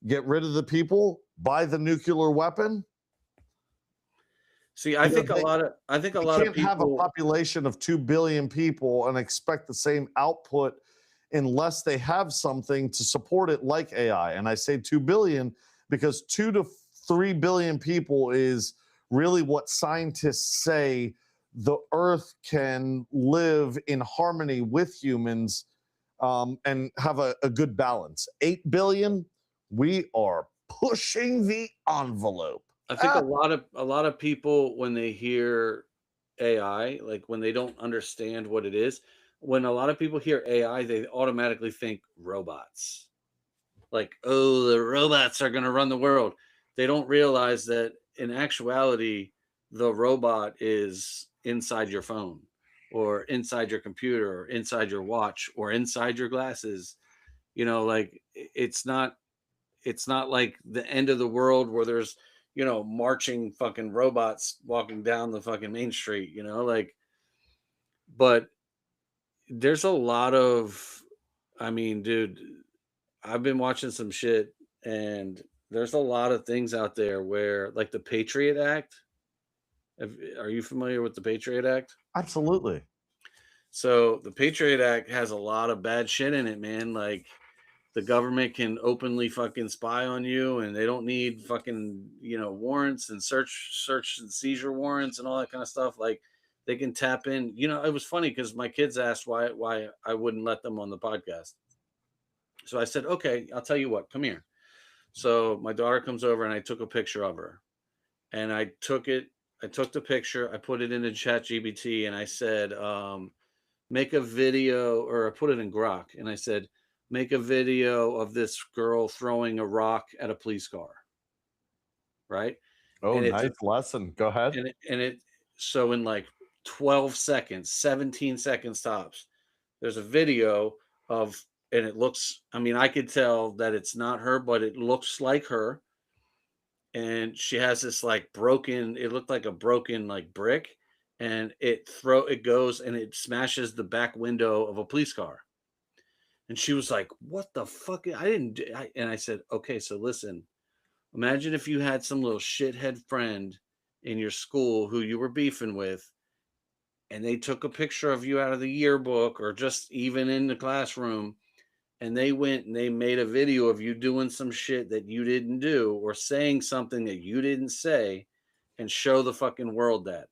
get rid of the people, buy the nuclear weapon? See, I think a lot of Can't have a people. population of 2 billion people and expect the same output unless they have something to support it like AI. And I say 2 billion because 2 to 3 billion people is really what scientists say the earth can live in harmony with humans and have a good balance. 8 billion, we are pushing the envelope. I think a lot of people when they hear AI, like when they don't understand what it is, when a lot of people hear AI, they automatically think robots. Like, oh, the robots are going to run the world. They don't realize that in actuality, the robot is inside your phone or inside your computer or inside your watch or inside your glasses. Like it's not like the end of the world where there's, marching fucking robots walking down the fucking main street, like, but there's a lot of, I mean, dude, I've been watching some shit and there's a lot of things out there where, like the Patriot Act. Are you familiar with the Patriot Act? Absolutely. So the Patriot Act has a lot of bad shit in it, man. Like the government can openly fucking spy on you and they don't need fucking, warrants and search and seizure warrants and all that kind of stuff. Like they can tap in. It was funny because my kids asked why I wouldn't let them on the podcast. So I said, okay, I'll tell you what, come here. So my daughter comes over and I took a picture of her. And I took the picture, I put it into ChatGPT and I said, make a video, or I put it in Grok and I said, make a video of this girl throwing a rock at a police car. Right. Oh, And nice lesson. Go ahead. So in like 12 seconds, 17 seconds tops, there's a video of, and it looks, I mean, I could tell that it's not her, but it looks like her. And she has this like broken, it looked like a broken like brick, and it goes and it smashes the back window of a police car. And she was like, what the fuck? And I said, okay, so listen, imagine if you had some little shithead friend in your school who you were beefing with, and they took a picture of you out of the yearbook or just even in the classroom, and they went and they made a video of you doing some shit that you didn't do or saying something that you didn't say and show the fucking world that.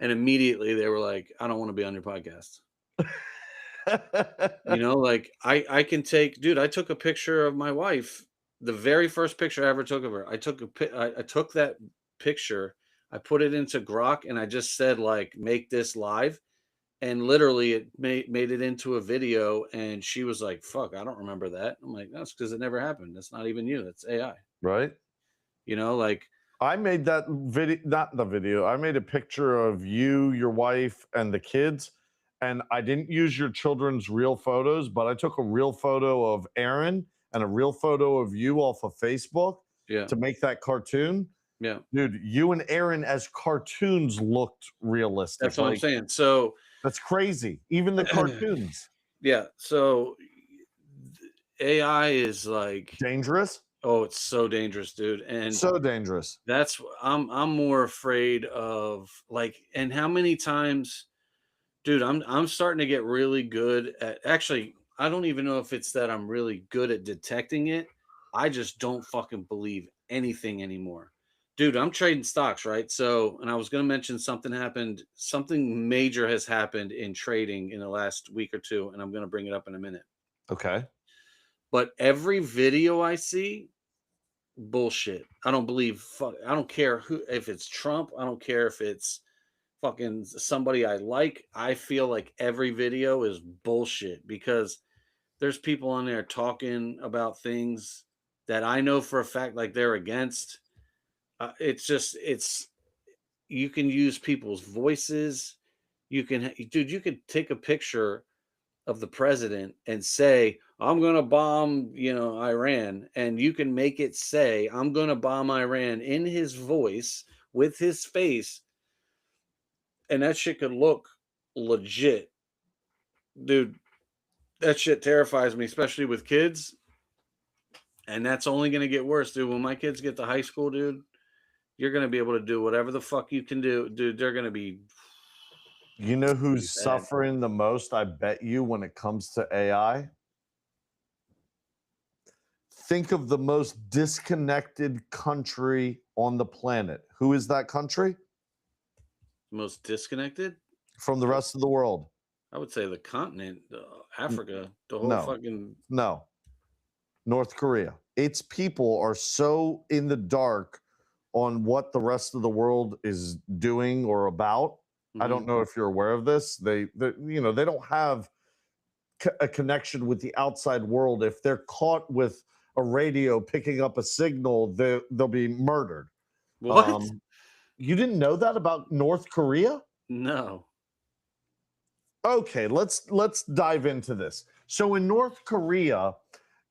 And immediately they were like, I don't want to be on your podcast. You know, like I can take, dude, I took a picture of my wife, the very first picture I ever took of her. I took I took that picture, I put it into Grok, and I just said like, make this live, and literally it made it into a video, and she was like, fuck, I don't remember that. I'm like, that's because it never happened. That's not even you. That's AI. Right? You know, like I made that video, not the video. I made a picture of you, your wife, and the kids. And I didn't use your children's real photos, but I took a real photo of Aaron and a real photo of you off of Facebook yeah, to make that cartoon. yeah. Dude, you and Aaron as cartoons looked realistic. That's what I'm Like, saying. So that's crazy. Even the cartoons. yeah, so AI is like, Dangerous. oh, it's so dangerous, dude. And So dangerous. that's I'm more afraid of like, and how many times, dude, I'm starting to get really good at, actually, I don't even know if it's that I'm really good at detecting it. I just don't fucking believe anything anymore. Dude, I'm trading stocks, right? So, and I was going to mention something major has happened in trading in the last week or two, and I'm going to bring it up in a minute. Okay. But every video I see, bullshit. I don't believe, I don't care who, if it's Trump, I don't care if it's fucking somebody I like. I feel like every video is bullshit because there's people on there talking about things that I know for a fact like they're against. It's just, it's, you can use people's voices. You can, dude, you could take a picture of the president and say, I'm going to bomb, Iran. And you can make it say, I'm going to bomb Iran in his voice with his face. And that shit could look legit. Dude, that shit terrifies me, especially with kids. And that's only going to get worse, dude. When my kids get to high school, dude, you're going to be able to do whatever the fuck you can do. Dude, they're going to be. You know who's bad. suffering the most, I bet you, when it comes to AI? Think of the most disconnected country on the planet. Who is that country? Most disconnected? From the rest of the world. I would say the continent, Africa, the whole No. fucking. No. North Korea. Its people are so in the dark on what the rest of the world is doing or about. I don't know if you're aware of this. They don't have a connection with the outside world. If they're caught with a radio picking up a signal, they'll be murdered. What? You didn't know that about North Korea? No. Okay, let's dive into this. So in North Korea,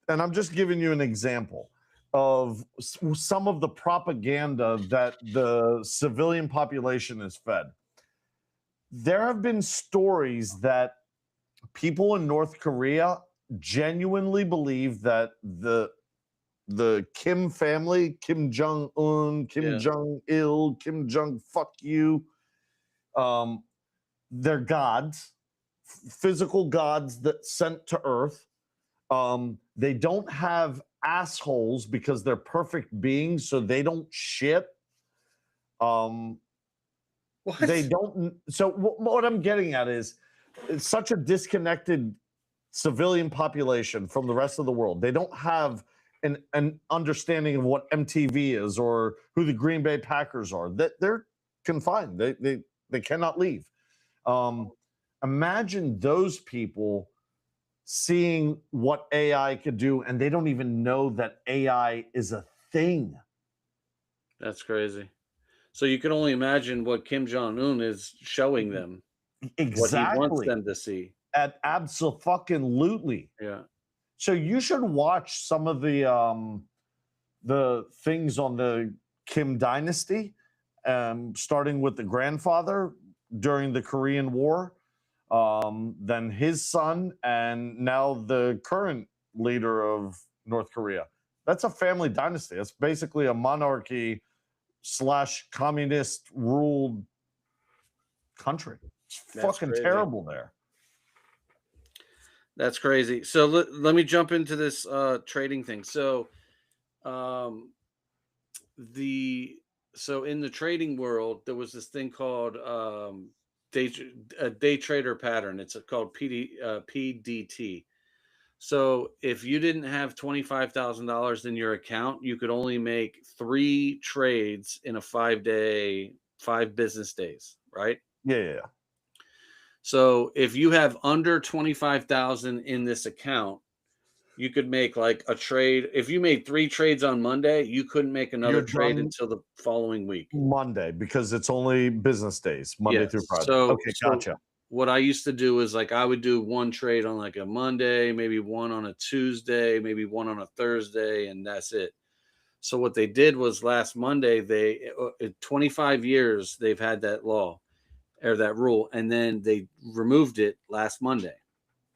and I'm just giving you an example of some of the propaganda that the civilian population is fed. There have been stories that people in North Korea genuinely believe that the Kim family, Kim Jong Un, Kim Jong Il, Kim Jong fuck you, they're gods, physical gods that sent to Earth. They don't have assholes because they're perfect beings, so they don't shit. What? They don't. So what I'm getting at is, it's such a disconnected civilian population from the rest of the world. They don't have an understanding of what MTV is or who the Green Bay Packers are. They're confined. They cannot leave. Imagine those people seeing what AI could do, and they don't even know that AI is a thing. That's crazy. So you can only imagine what Kim Jong Un is showing them. What he wants Exactly. them to see. Absolutely. Yeah. So you should watch some of the things on the Kim dynasty, starting with the grandfather during the Korean War, then his son, and now the current leader of North Korea. That's a family dynasty. It's basically a monarchy / communist ruled country. It's fucking crazy. terrible there. That's crazy. So let me jump into this trading thing. So um the so in the trading world there was this thing called day a day trader pattern. It's called PDT. So if you didn't have $25,000 in your account, you could only make 3 trades in a 5 business days, right? Yeah, yeah, yeah. So if you have under 25,000 in this account, you could make like a trade. If you made 3 trades on Monday, you couldn't make another You're trade done until the following week. Monday because it's only business days, Monday Yes. through Friday. So Okay, so gotcha. what I used to do is like I would do 1 trade on like a Monday, maybe one on a Tuesday, maybe one on a Thursday, and that's it. So what they did was last Monday, they 25 years they've had that law or that rule, and then they removed it last Monday.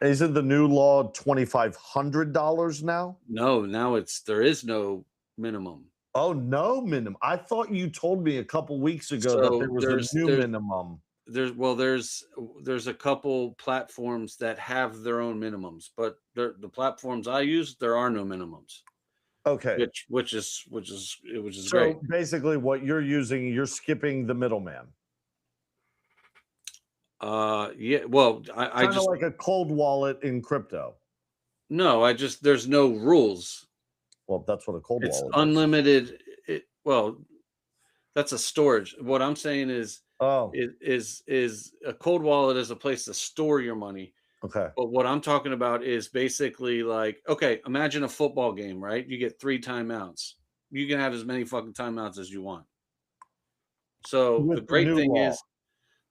Isn't the new law $2,500 now? No, now there is no minimum. Oh, no minimum. I thought you told me a couple weeks ago that So there was a new minimum. there's a couple platforms that have their own minimums, but the platforms I use, there are no minimums, Okay. which is great. So basically, what you're using, you're skipping the middleman. Yeah, well, I Kind of just like a cold wallet in crypto. no, I just there's no rules. Well, that's what a cold It's wallet is. unlimited. Well, that's a storage. What I'm saying Oh, is a cold wallet is a place to store your money. okay. But what I'm talking about is basically like, okay, imagine a football game, right? You get 3 timeouts. You can have as many fucking timeouts as you want. So With the new law.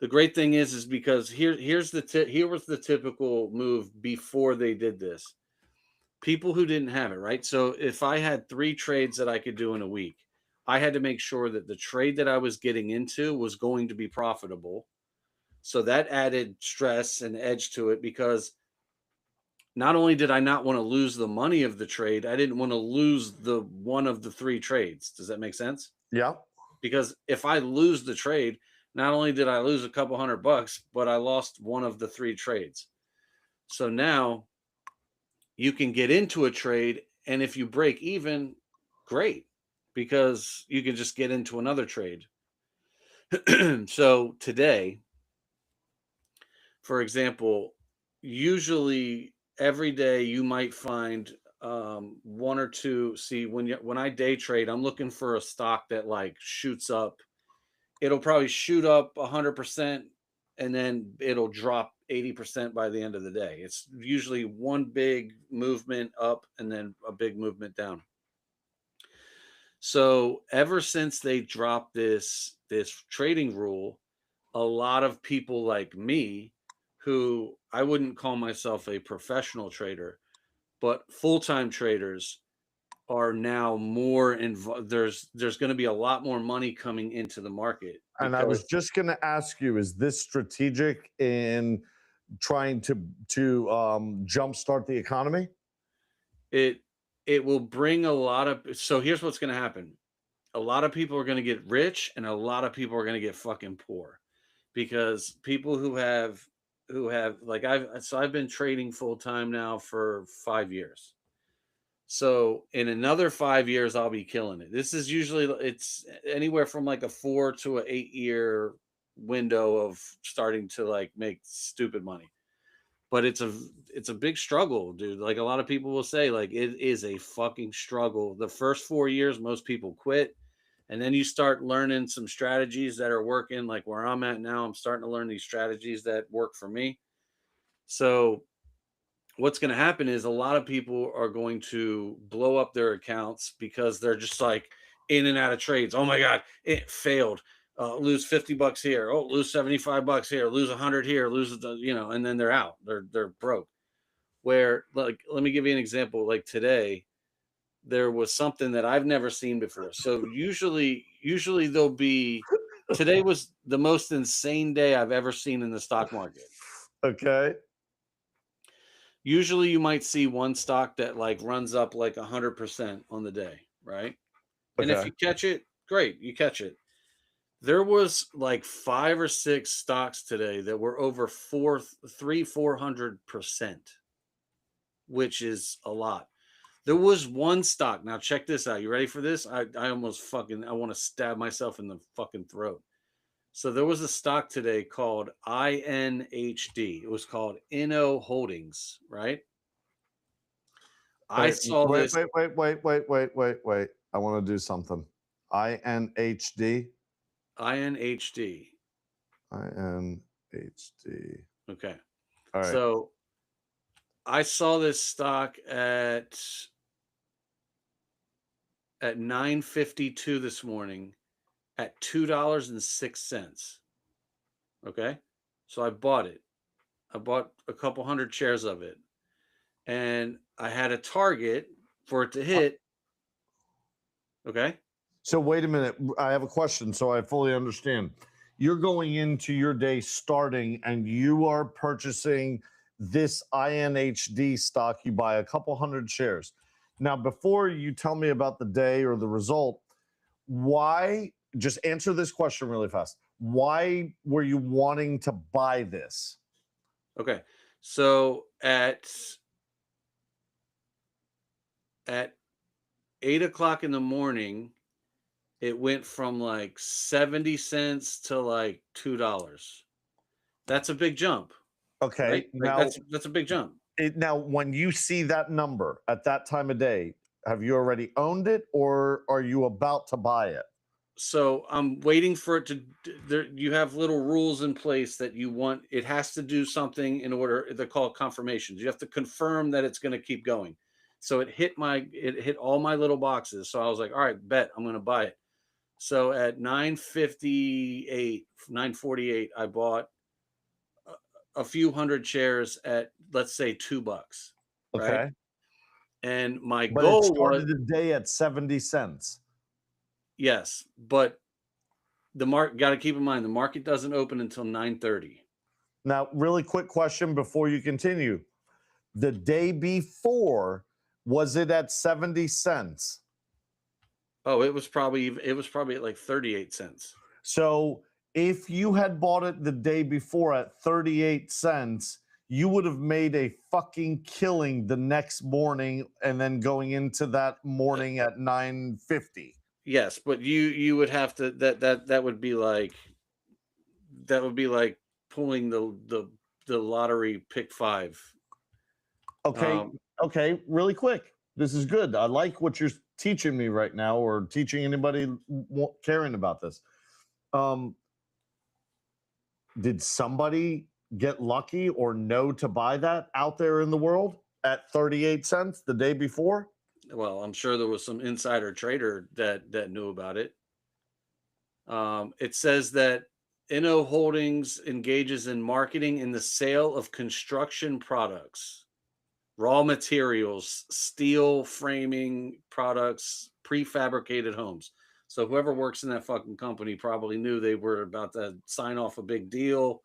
the great thing is because here was the typical move before they did this. People who didn't have it, right? So if I had 3 trades that I could do in a week, I had to make sure that the trade that I was getting into was going to be profitable. So that added stress and edge to it because not only did I not want to lose the money of the trade, I didn't want to lose the one of the 3 trades. Does that make sense? Yeah. Because if I lose the trade, not only did I lose a couple $100, but I lost one of the 3 trades. So now you can get into a trade, and if you break even, great, because you can just get into another trade. So today, for example, usually every day you might find one or two. See, when I day trade, I'm looking for a stock that like shoots up. It'll probably shoot up 100%, and then it'll drop 80% by the end of the day. It's usually one big movement up and then a big movement down. So ever since they dropped this trading rule, a lot of people like me, who I wouldn't call myself a professional trader, but full-time traders are now more involved. There's going to be a lot more money coming into the market And I was because just going to ask you, is this strategic in trying to jumpstart the economy? it it will bring a lot of. So here's what's going to happen. A lot of people are going to get rich and a lot of people are going to get fucking poor because people who have like I've been trading full time now for 5 years. So in another 5 years, I'll be killing it. This is usually it's anywhere from like a 4 to 8 year window of starting to like make stupid money. But it's a big struggle, dude. Like a lot of people will say, like it is a fucking struggle. The first 4 years, most people quit, and then you start learning some strategies that are working. Like where I'm at now, I'm starting to learn these strategies that work for me. So what's going to happen is a lot of people are going to blow up their accounts because they're just like in and out of trades. Oh my god, it failed. Lose $50 here. Oh, lose $75 here. Lose 100 here. Lose and then they're out. They're broke. Where like let me give you an example. Like today, there was something that I've never seen before. So usually there'll be today was the most insane day I've ever seen in the stock market. Okay. Usually you might see one stock that like runs up like 100% on the day, right? And if Okay. you catch it, great, you catch it. There was like 5 or 6 stocks today that were over 400%. which is a lot. There was one stock. Now check this out. You ready for this? I almost fucking I want to stab myself in the fucking throat. So there was a stock today called INHD. It was called Inno Holdings, right? I Wait, saw wait, this wait, wait, wait, wait, wait, wait, wait. I want to do something. INHD. INHD. INHD. Okay. All right. So I saw this stock at 9:52 this morning at $2.06. Okay? So I bought it. I bought a couple hundred shares of it. And I had a target for it to hit. Okay? So wait a minute. I have a question so I fully understand. You're going into your day starting and you are purchasing this INHD stock. You buy a couple hundred shares. Now, before you tell me about the day or the result, why, just answer this question really fast. Why were you wanting to buy this? Okay. So at 8 o'clock in the morning, it went from like 70 cents to like $2. That's a big jump, right? Okay. Like Now, that's a big jump. now, when you see that number at that time of day, have you already owned it or are you about to buy it? So I'm waiting for it to there you have little rules in place that you want it has to do something in order they're called confirmations. You have to confirm that it's going to keep going. So it hit all my little boxes. So I was like, all right, bet I'm going to buy it. So at 9:58, 9:48, I bought a few hundred shares at let's say $2, right? Okay. And my But it goal was started the day at 70 cents. yes, but the market got to keep in mind the market doesn't open until 9:30. Now, really quick question before you continue. The day before, was it at 70 cents? Oh, it was probably at like 38 cents. So if you had bought it the day before at 38 cents, you would have made a fucking killing the next morning and then going into that morning at 9:50. Yes, but you would have to that would be like pulling the lottery pick 5. Okay, Um okay, really quick. This is good. I like what you're teaching me right now, or teaching anybody caring about this. Um, did somebody get lucky or know to buy that out there in the world at 38 cents the day before? well, I'm sure there was some insider trader that knew about it. It says that Inno Holdings engages in marketing in the sale of construction products, raw materials, steel framing products, prefabricated homes. So whoever works in that fucking company probably knew they were about to sign off a big deal.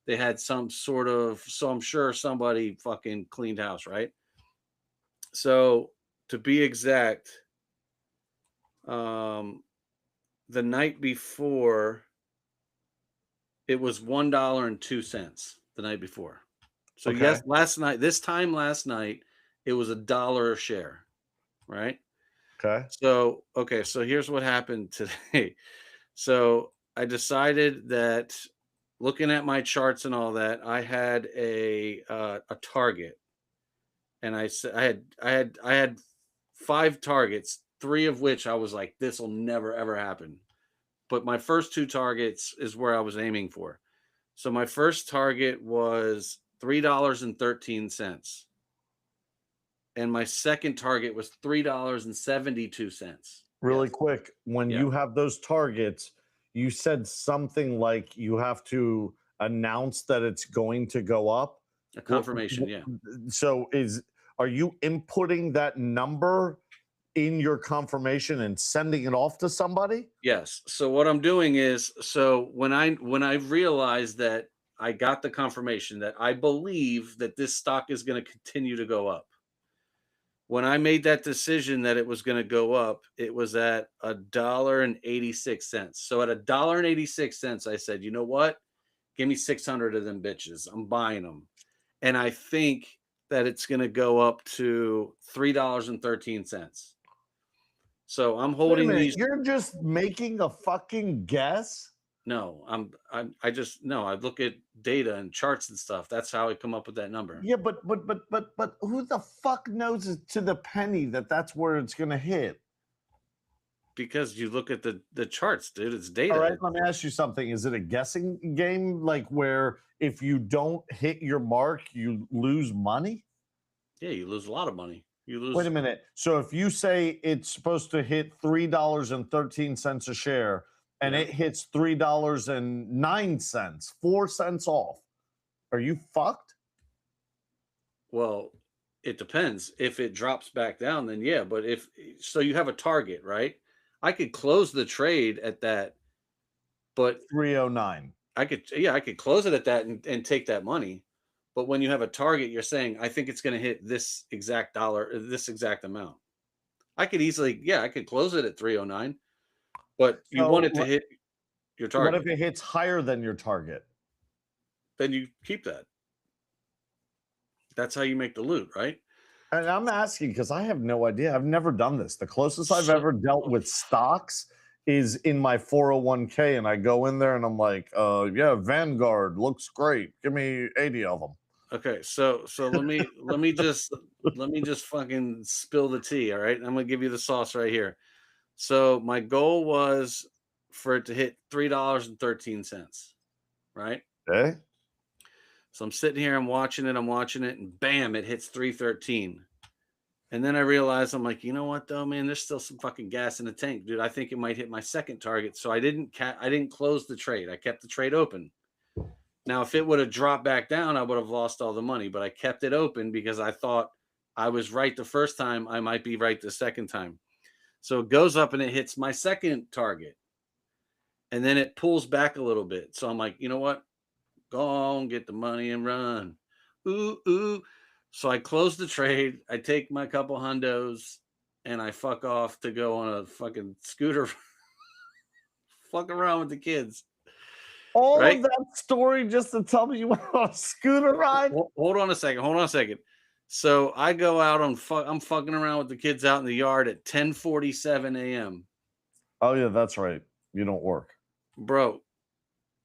They had some sort of so I'm sure somebody fucking cleaned house, right? So to be exact, um the night before it was $1.02 the night before. So Okay. yes, last night, this time last night, it was $1 a share, right? Okay. So, okay, so here's what happened today. So I decided that looking at my charts and all that, I had a target, and I said I had 5 targets, 3 of which I was like, this will never ever happen. But my first 2 targets is where I was aiming for. So my first target was $3.13, and my second target was $3.72. Really Yes. quick, when Yeah. you have those targets, you said something like you have to announce that it's going to go up. A confirmation, yeah. So are you inputting that number in your confirmation and sending it off to somebody? Yes. So what I'm doing is so when I realized that I got the confirmation that I believe that this stock is going to continue to go up. When I made that decision that it was going to go up, it was at $1.86. So at $1.86, I said, you know what? Give me 600 of them bitches. I'm buying them. And I think that it's going to go up to $3.13. So I'm Wait a holding minute. these. You're just making a fucking guess? No, I just no. I look at data and charts and stuff. That's how I come up with that number. Yeah, but who the fuck knows it to the penny that that's where it's gonna hit? Because you look at the charts, dude. It's All data. right, let me ask you something. Is it a guessing game, like where if you don't hit your mark, you lose money? Yeah, you lose a lot of money. You lose. Wait a minute. So if you say it's supposed to hit $3.13 a share, and Yeah. it hits $3.09, 4 cents off, are you fucked? Well, it depends. If it drops back down, then yeah. But if so, you have a target, right? I could close the trade at that, but 309. I could close it at that and take that money. But when you have a target, you're saying, I think it's going to hit this exact dollar, this exact amount. I could easily, yeah, I could close it at 309, but you So want it to hit your what target. if it hits higher than your target? Then you keep that. That's how you make the loot, right? And I'm asking because I have no idea. I've never done this. The closest I've So, ever dealt with stocks is in my 401k, and I go in there and I'm like, yeah, Vanguard looks great. Give me 80 of them. okay, so let me just fucking spill the tea, all right? I'm gonna give you the sauce right here. So my goal was for it to hit $3.13, right? Okay. So I'm sitting here, I'm watching it, and bam, it hits 313. And then I realized I'm like, you know what though, man, there's still some fucking gas in the tank, dude. I think it might hit my second target. So I didn't close the trade. I kept the trade open. Now, if it would have dropped back down, I would have lost all the money, but I kept it open because I thought I was right the first time, I might be right the second time. So it goes up and it hits my second target. And then it pulls back a little bit. So I'm like, you know what? Go on, get the money and run. Ooh, ooh. So I close the trade. I take my couple hundos and I fuck off to go on a fucking scooter, fuck around with the kids. All Right? of that story just to tell me you went on a scooter ride? Hold on a second. Hold on a second. So I go out on I'm fucking around with the kids out in the yard at 10:47 a.m. Oh, yeah, that's right. You don't work. Bro,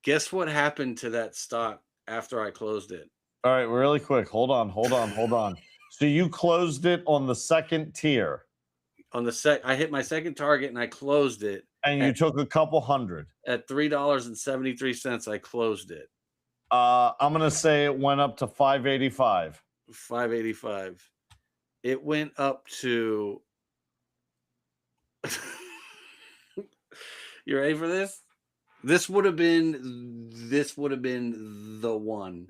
guess what happened to that stock after I closed it? All right, really quick. Hold on. So you closed it on the second tier On the I hit my second target and I closed it and you took a couple hundred. at $3.73. I closed it. I'm going to say it went up to 585. 585. It went up to You ready for this? This would have been the one.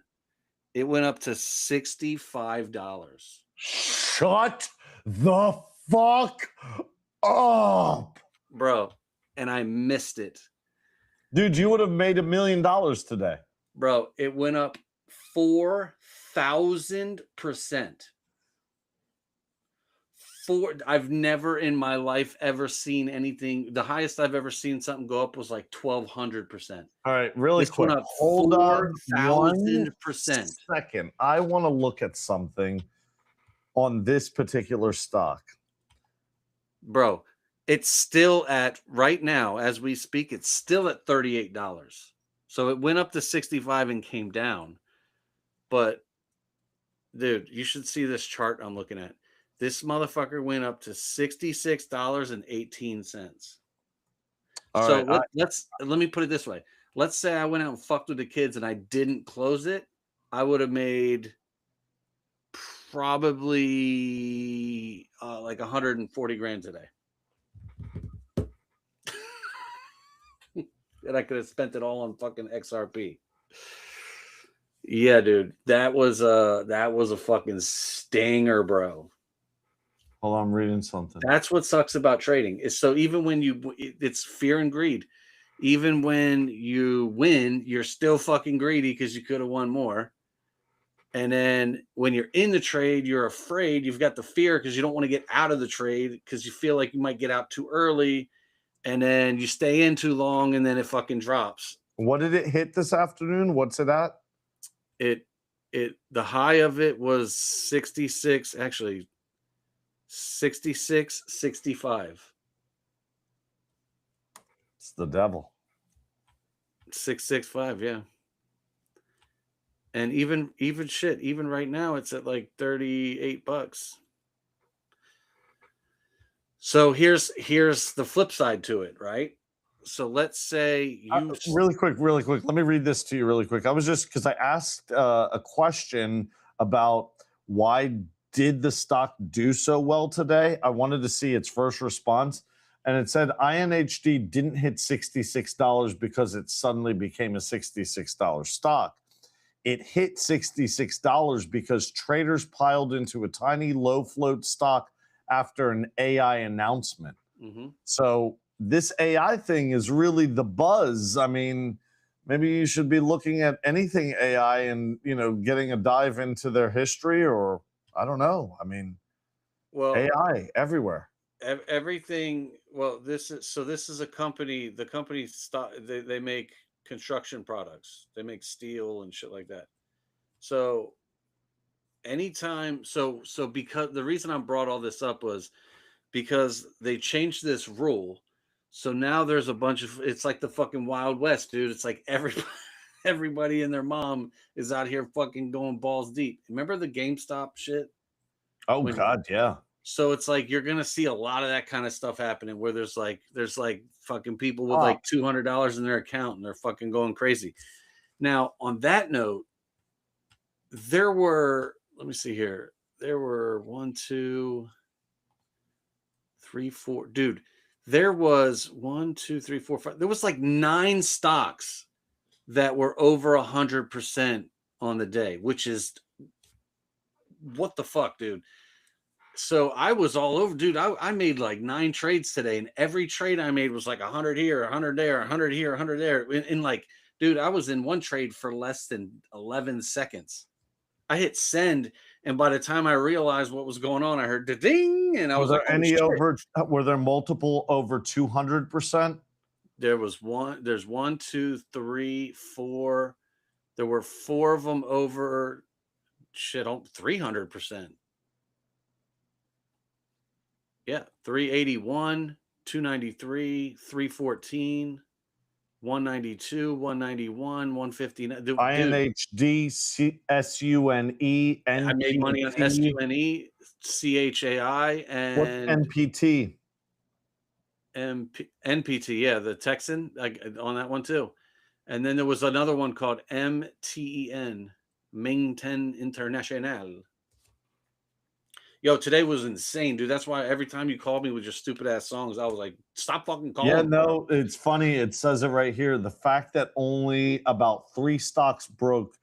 It went up to $65. Shut the fuck up. Bro, and I missed it. Dude, you would have made $1 million today. Bro, it went up 4,000%. I've never in my life ever seen anything. The highest I've ever seen something go up was like 1,200%. All right, really This quick. went up Hold on 4,000%. second. I want to look at something on this particular stock. Bro, it's still at right now as we speak, it's still at $38. So it went up to 65 and came down. But dude, you should see this chart I'm looking at. This motherfucker went up to $66.18. All So right, let me put it this way. Let's say I went out and fucked with the kids and I didn't close it. I would have made probably like 140 grand today. And I could have spent it all on fucking XRP. Yeah, dude. That was a fucking stinger, bro. hold on, I'm reading something. That's what sucks about trading. Is so even when it's fear and greed. Even when you win, you're still fucking greedy because you could have won more. And then when you're in the trade, you're afraid. You've got the fear because you don't want to get out of the trade because you feel like you might get out too early. And then you stay in too long and then it fucking drops. What did it hit this afternoon? What's it at? It the high of it was 66, actually 66.65. It's the devil. 665, yeah. And even shit, even right now it's at like $38. So here's the flip side to it, right? So let's say Really quick. Let me read this to you really quick. I was just because I asked a question about why did the stock do so well today. I wanted to see its first response, and it said INHD didn't hit $66 because it suddenly became a $66 stock. It hit $66 because traders piled into a tiny low float stock after an AI announcement. Mhm. So this AI thing is really the buzz. I mean, maybe you should be looking at anything AI and, getting a dive into their history, or I don't know. I mean, Well, AI everywhere. everything. Well, this is a company. The company they make construction products. They make steel and shit like that. So anytime, because the reason I brought all this up was because they changed this rule. So now there's a bunch of, it's like the fucking Wild West, dude. It's like everybody and their mom is out here fucking going balls deep. Remember the GameStop shit? Oh When God, yeah. So it's like you're gonna see a lot of that kind of stuff happening where there's like fucking people with Ah, like $200 in their account and they're fucking going crazy. Now, on that note, there were, let me see here. There were one, two, three, four. Dude, there was one, two, three, four, five. There was like 9 stocks that were over 100% on the day, which is what the fuck, dude. So I was all over, dude. I made like 9 trades today, and every trade I made was like 100 here, 100 there, 100 here, 100 there. In like, dude, I was in one trade for less than 11 seconds. I hit send, and by the time I realized what was going on, I heard the ding, and I were was like, there "Oh any shit!" over? Were there multiple over 200%? There was one. There's one, two, three, four. There were four of them over shit on 300%. Yeah, 381, 293, 314, 192, 191, 159. Dude, INHD SUNE I made money on NPT. SUNE, CHAI, What's and NPT? NPT. Yeah, the Texan on that one too. And then there was another one called MTEN, Mingten International. Yo, today was insane, dude. That's why every time you called me with your stupid ass songs, I was like, stop fucking Yeah, calling me. no, it's funny. It says it right here. The fact that only about 3 stocks broke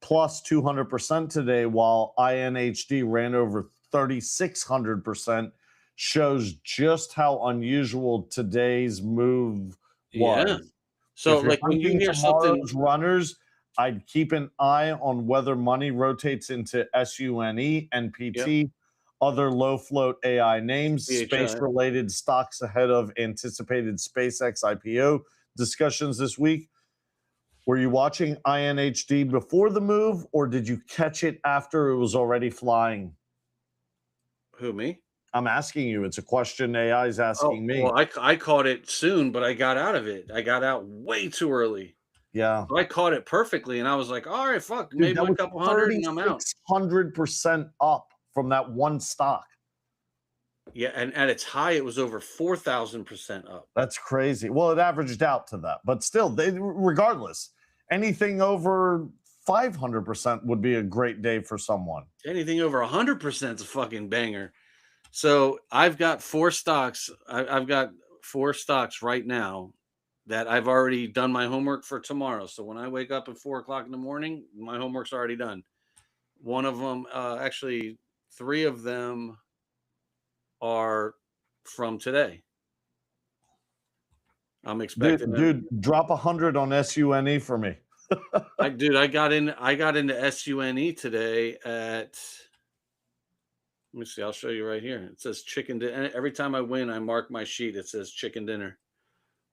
plus 200% today, while INHD ran over 3,600%, shows just how unusual today's move Yeah. was. So, If you're like, when you hunting hear something, tomorrow's runners, I'd keep an eye on whether money rotates into SUNE, yep, NPT, other low float AI names, space CHI. related stocks ahead of anticipated SpaceX IPO discussions this week. Were you watching INHD before the move, or did you catch it after it was already flying? Who, me? I'm asking you. It's a question AI is Oh, asking me. well, I caught it soon, but I got out of it. I got out way too early. Yeah. So I caught it perfectly, and I was like, all right, fuck, Dude, maybe that a was couple hundred, and I'm out. 3,600% up from that one stock. Yeah, and at its high, it was over 4,000% up. That's crazy. Well, it averaged out to that, but still, regardless, anything over 500% would be a great day for someone. Anything over 100% is a fucking banger. So I've got 4 stocks. I've got 4 stocks right now that I've already done my homework for tomorrow. So when I wake up at 4 o'clock in the morning, my homework's already done. One of them, actually, 3 of them are from today. I'm expecting them. Dude, drop 100 on SUNE for me. I got into SUNE today at, let me see, I'll show you right here. It says chicken dinner. Every time I win, I mark my sheet. It says chicken dinner.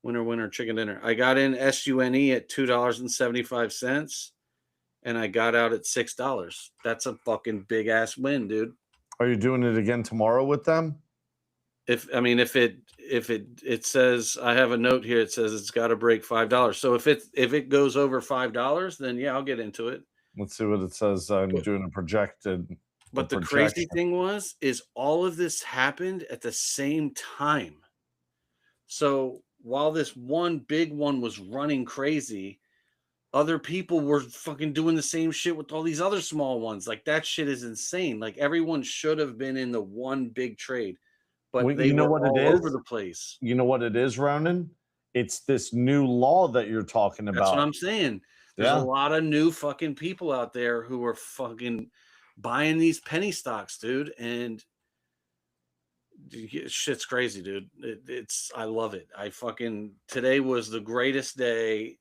Winner, winner, chicken dinner. I got in SUNE at $2.75. and I got out at $6. That's a fucking big ass win, dude. Are you doing it again tomorrow with them? If it says, I have a note here, it says it's got to break $5. So if it goes over $5, then yeah, I'll get into it. Let's see what it says. I'm But, doing a projected. but the crazy thing is all of this happened at the same time. So while this one big one was running crazy, other people were fucking doing the same shit with all these other small ones. Like that shit is insane. Like everyone should have been in the one big trade, but Well, they you know were what it all over is? the place. You know what it is, Ronan? It's this new law that you're talking That's what about. I'm saying. There's a Yeah. lot of new fucking people out there who are fucking buying these penny stocks, dude. And shit's crazy, dude. I love it. Today was the greatest day.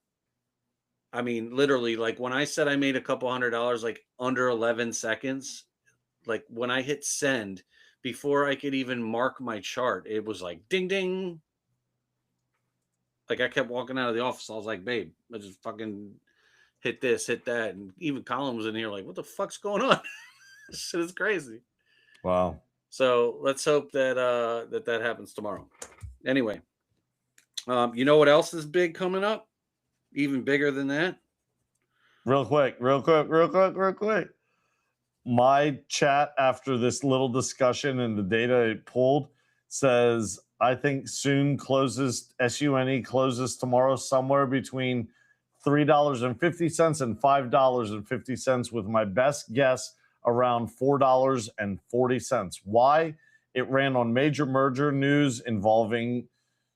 I mean, literally, like when I said I made a couple $100, like under 11 seconds, like when I hit send, before I could even mark my chart, it was like ding ding. Like I kept walking out of the office. I was like, babe, I just fucking hit this, hit that. And even Colin was in here like, what the fuck's going on? This shit is crazy. Wow. So let's hope that that happens tomorrow. Anyway, you know what else is big coming up? Even bigger than that? Real quick. My chat after this little discussion and the data it pulled says, I think SUNE closes tomorrow somewhere between $3.50 and $5.50, with my best guess around $4.40. Why? It ran on major merger news involving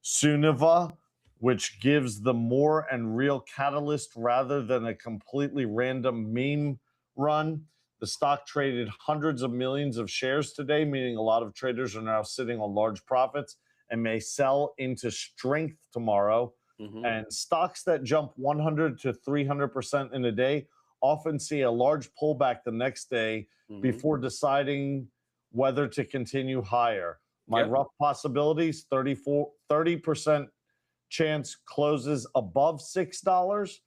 Suniva, which gives the more and real catalyst rather than a completely random meme run. The stock traded hundreds of millions of shares today, meaning a lot of traders are now sitting on large profits and may sell into strength tomorrow. Mm-hmm. And stocks that jump 100 to 300% in a day often see a large pullback the next day before deciding whether to continue higher. My rough possibilities, 30% chance closes above $6.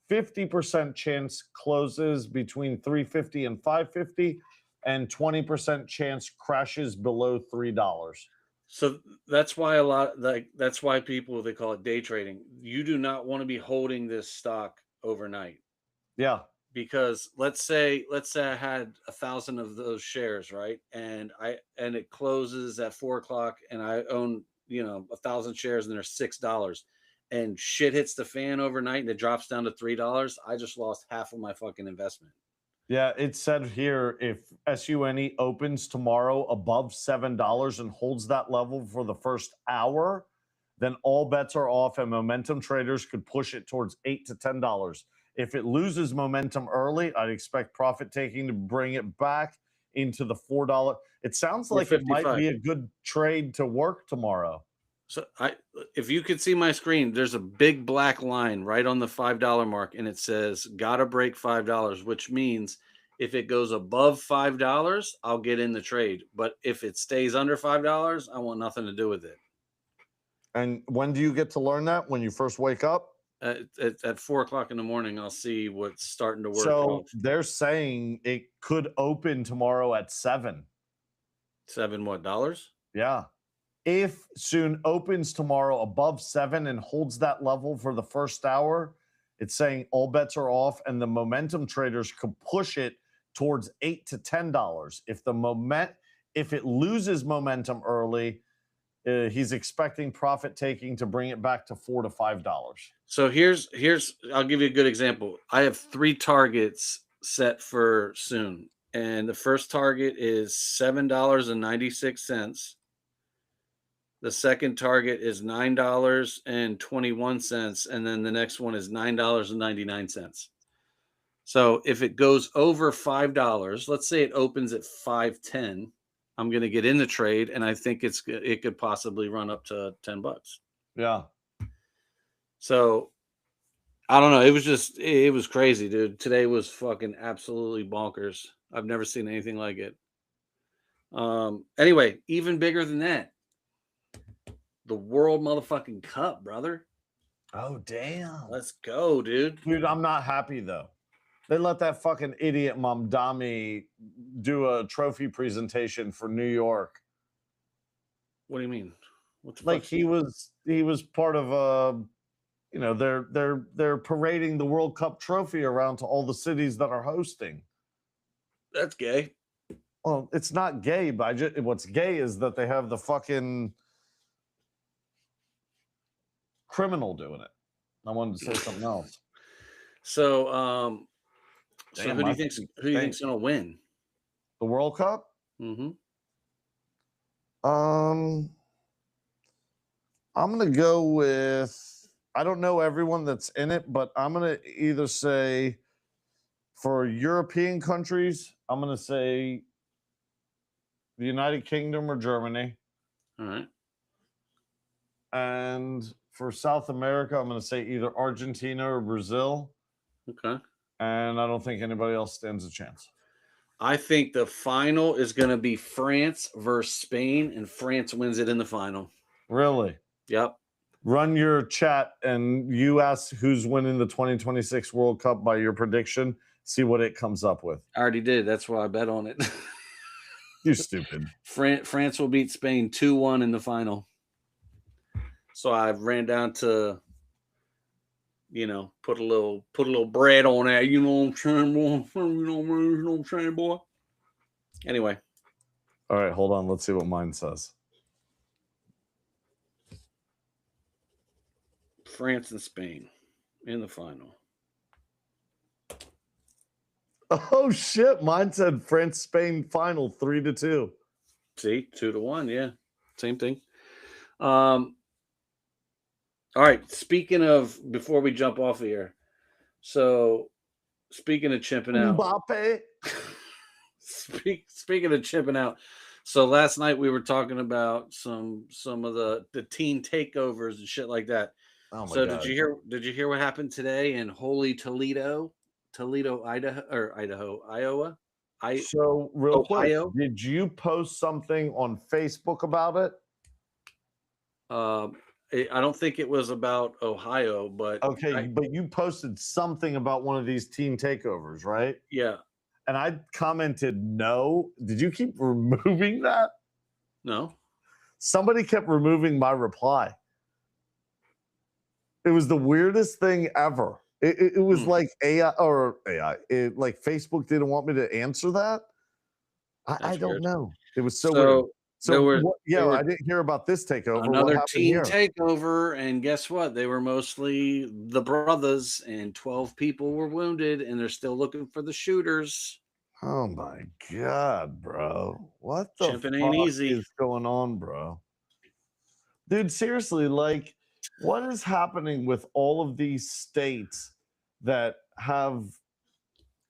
50% chance closes between $3.50 and $5.50, and 20% chance crashes below $3. So that's why that's why people, they call it day trading. You do not want to be holding this stock overnight. Yeah. Because let's say I had 1,000 of those shares, right? And it closes at 4:00 and I own 1,000 shares and they're $6. And shit hits the fan overnight and it drops down to $3, I just lost half of my fucking investment. Yeah, it said here if SUNE opens tomorrow above $7 and holds that level for the first hour, then all bets are off and momentum traders could push it towards $8 to $10. If it loses momentum early, I'd expect profit taking to bring it back into the $4. It sounds like it might be a good trade to work tomorrow. So if you could see my screen, there's a big black line right on the $5 mark, and it says "Gotta break $5," which means if it goes above $5, I'll get in the trade. But if it stays under $5, I want nothing to do with it. And when do you get to learn that? When you first wake up? At 4:00 in the morning, I'll see what's starting to work. So they're saying it could open tomorrow at $7. $7 what, dollars? Yeah. If SUNE opens tomorrow above 7 and holds that level for the first hour, it's saying all bets are off and the momentum traders could push it towards $8 to $10. If it loses momentum early, he's expecting profit taking to bring it back to $4 to $5. So here's I'll give you a good example. I have 3 targets set for SUNE, and the first target is $7.96. The second target is $9.21, and then the next one is $9.99. So if it goes over $5, let's say it opens at $5.10, I'm going to get in the trade, and I think it could possibly run up to $10. Yeah. So I don't know. It was crazy, dude. Today was fucking absolutely bonkers. I've never seen anything like it. Anyway, even bigger than that, the World Motherfucking Cup, brother. Oh, damn. Let's go, dude. Dude, I'm not happy though. They let that fucking idiot Mamdani do a trophy presentation for New York. What do you mean? What the Like fuck? he was part of a, you know, they're parading the World Cup trophy around to all the cities that are hosting. That's gay. Well, it's not gay, but what's gay is that they have the fucking criminal doing it. I wanted to say something else. So, so Damn, who do my you think's fucking who do you thing. think's gonna win? The World Cup? Mm-hmm. I'm gonna go with, I don't know everyone that's in it, but I'm gonna either say for European countries, I'm gonna say the United Kingdom or Germany. All right. And for South America, I'm gonna say either Argentina or Brazil. Okay. And I don't think anybody else stands a chance. I think the final is gonna be France versus Spain, and France wins it in the final. Really? Yep. Run your chat and you ask who's winning the 2026 World Cup by your prediction. See what it comes up with. I already did. That's why I bet on it. You stupid. France will beat Spain 2-1 in the final. So I ran down to, put a little bread on that. You know what I'm saying, boy? You know what I'm saying, boy? Anyway. All right, hold on. Let's see what mine says. France and Spain in the final. Oh shit! Mine said France-Spain final 3-2. See, 2-1. Yeah, same thing. All right. Speaking of, before we jump off here, so speaking of chipping out, Mbappe. speaking of chipping out, so last night we were talking about some of the teen takeovers and shit like that. Oh my So god! did you hear what happened today in Holy Toledo, Iowa? So real Ohio? quick, did you post something on Facebook about it? I don't think it was about Ohio, but Okay, but you posted something about one of these team takeovers, right? yeah, And I commented no. Did you keep removing that? no, Somebody kept removing my reply. It was the weirdest thing ever. It was like AI. Like Facebook didn't want me to answer that. I that's don't weird. know. It was so weird. There were I didn't hear about this takeover. What another happened teen here? takeover, and guess what? They were mostly the brothers, and 12 people were wounded, and they're still looking for the shooters. Oh my god, bro! What the Chimping ain't fuck easy. is going on, bro? Dude, seriously, like, what is happening with all of these states that have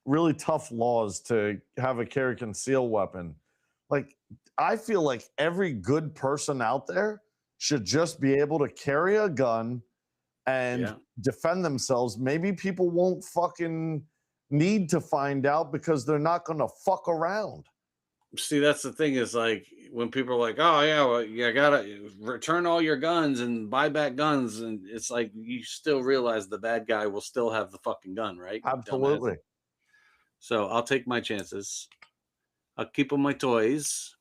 really tough laws to have a carry conceal weapon? Like, I feel like every good person out there should just be able to carry a gun and defend themselves. Maybe people won't fucking need to find out because they're not going to fuck around. See, that's the thing is like when people are like, "Oh yeah, well, you gotta return all your guns and buy back guns," and it's like you still realize the bad guy will still have the fucking gun, right? you dumbass? Absolutely. So I'll take my chances. I'll keep on my toys.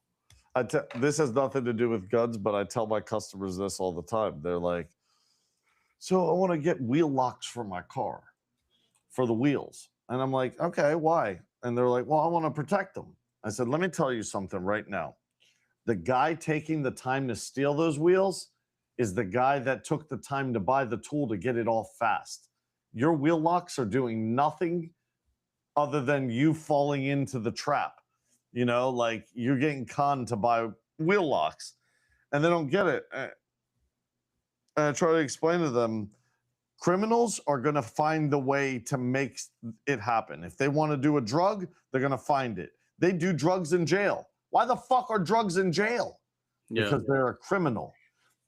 This has nothing to do with guns, but I tell my customers this all the time. They're like, "So I want to get wheel locks for my car, for the wheels." And I'm like, "Okay, why?" And they're like, "Well, I want to protect them." I said, "Let me tell you something right now. The guy taking the time to steal those wheels is the guy that took the time to buy the tool to get it off fast. Your wheel locks are doing nothing other than you falling into the trap. You know, like you're getting conned to buy wheel locks and they don't get it." And I try to explain to them, criminals are going to find the way to make it happen. If they want to do a drug, they're going to find it. They do drugs in jail. Why the fuck are drugs in jail? Because they're a criminal.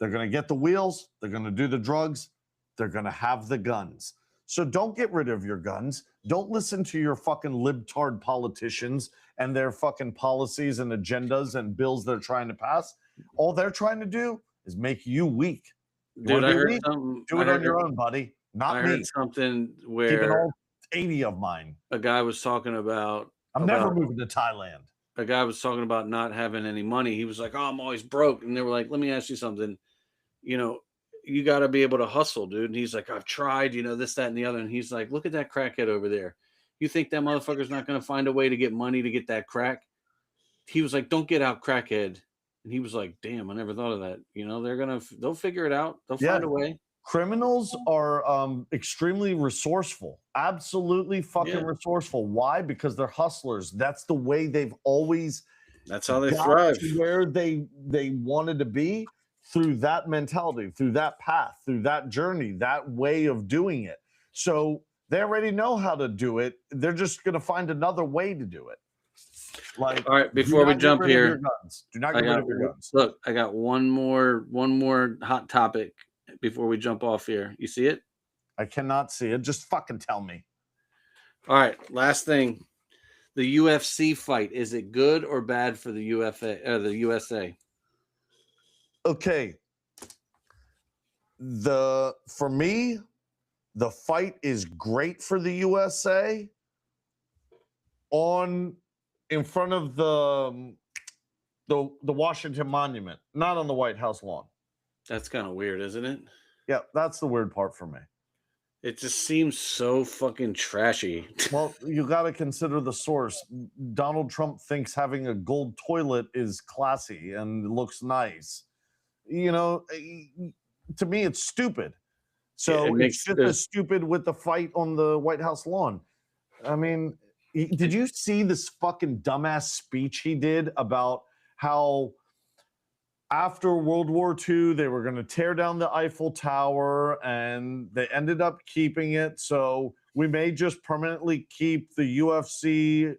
They're going to get the wheels. They're going to do the drugs. They're going to have the guns. So don't get rid of your guns. Don't listen to your fucking libtard politicians and their fucking policies and agendas and bills they're trying to pass. All they're trying to do is make you weak. Dude, I heard something. Do it on your own, buddy. Not me. I heard something where 80 of mine. A guy was talking about I'm never moving to Thailand. a guy was talking about not having any money. He was like, "Oh, I'm always broke," and they were like, "Let me ask you something. You know, you got to be able to hustle, dude." And he's like, "I've tried, this, that, and the other." And he's like, "Look at that crackhead over there. You think that motherfucker's not going to find a way to get money to get that crack?" He was like, "Don't get out, crackhead." And he was like, "Damn, I never thought of that." They'll figure it out. They'll find a way. Criminals are extremely resourceful, absolutely fucking resourceful. Why? Because they're hustlers. That's the way they've always That's how they got thrive. to where they wanted to be, through that mentality, through that path, through that journey, that way of doing it. So they already know how to do it. They're just going to find another way to do it. Like, all right, before we jump here, do not get rid of your guns. Look, I got one more hot topic before we jump off here. You see it? I cannot see it. Just fucking tell me. All right, last thing. The UFC fight, is it good or bad for the USA? Okay. For me, the fight is great for the USA in front of the Washington Monument, not on the White House lawn. That's kind of weird, isn't it? Yeah, that's the weird part for me. It just seems so fucking trashy. Well, you got to consider the source. Donald Trump thinks having a gold toilet is classy and looks nice. To me, it's stupid. So it's just as stupid with the fight on the White House lawn. I mean, did you see this fucking dumbass speech he did about how after World War II, they were going to tear down the Eiffel Tower and they ended up keeping it. So we may just permanently keep the UFC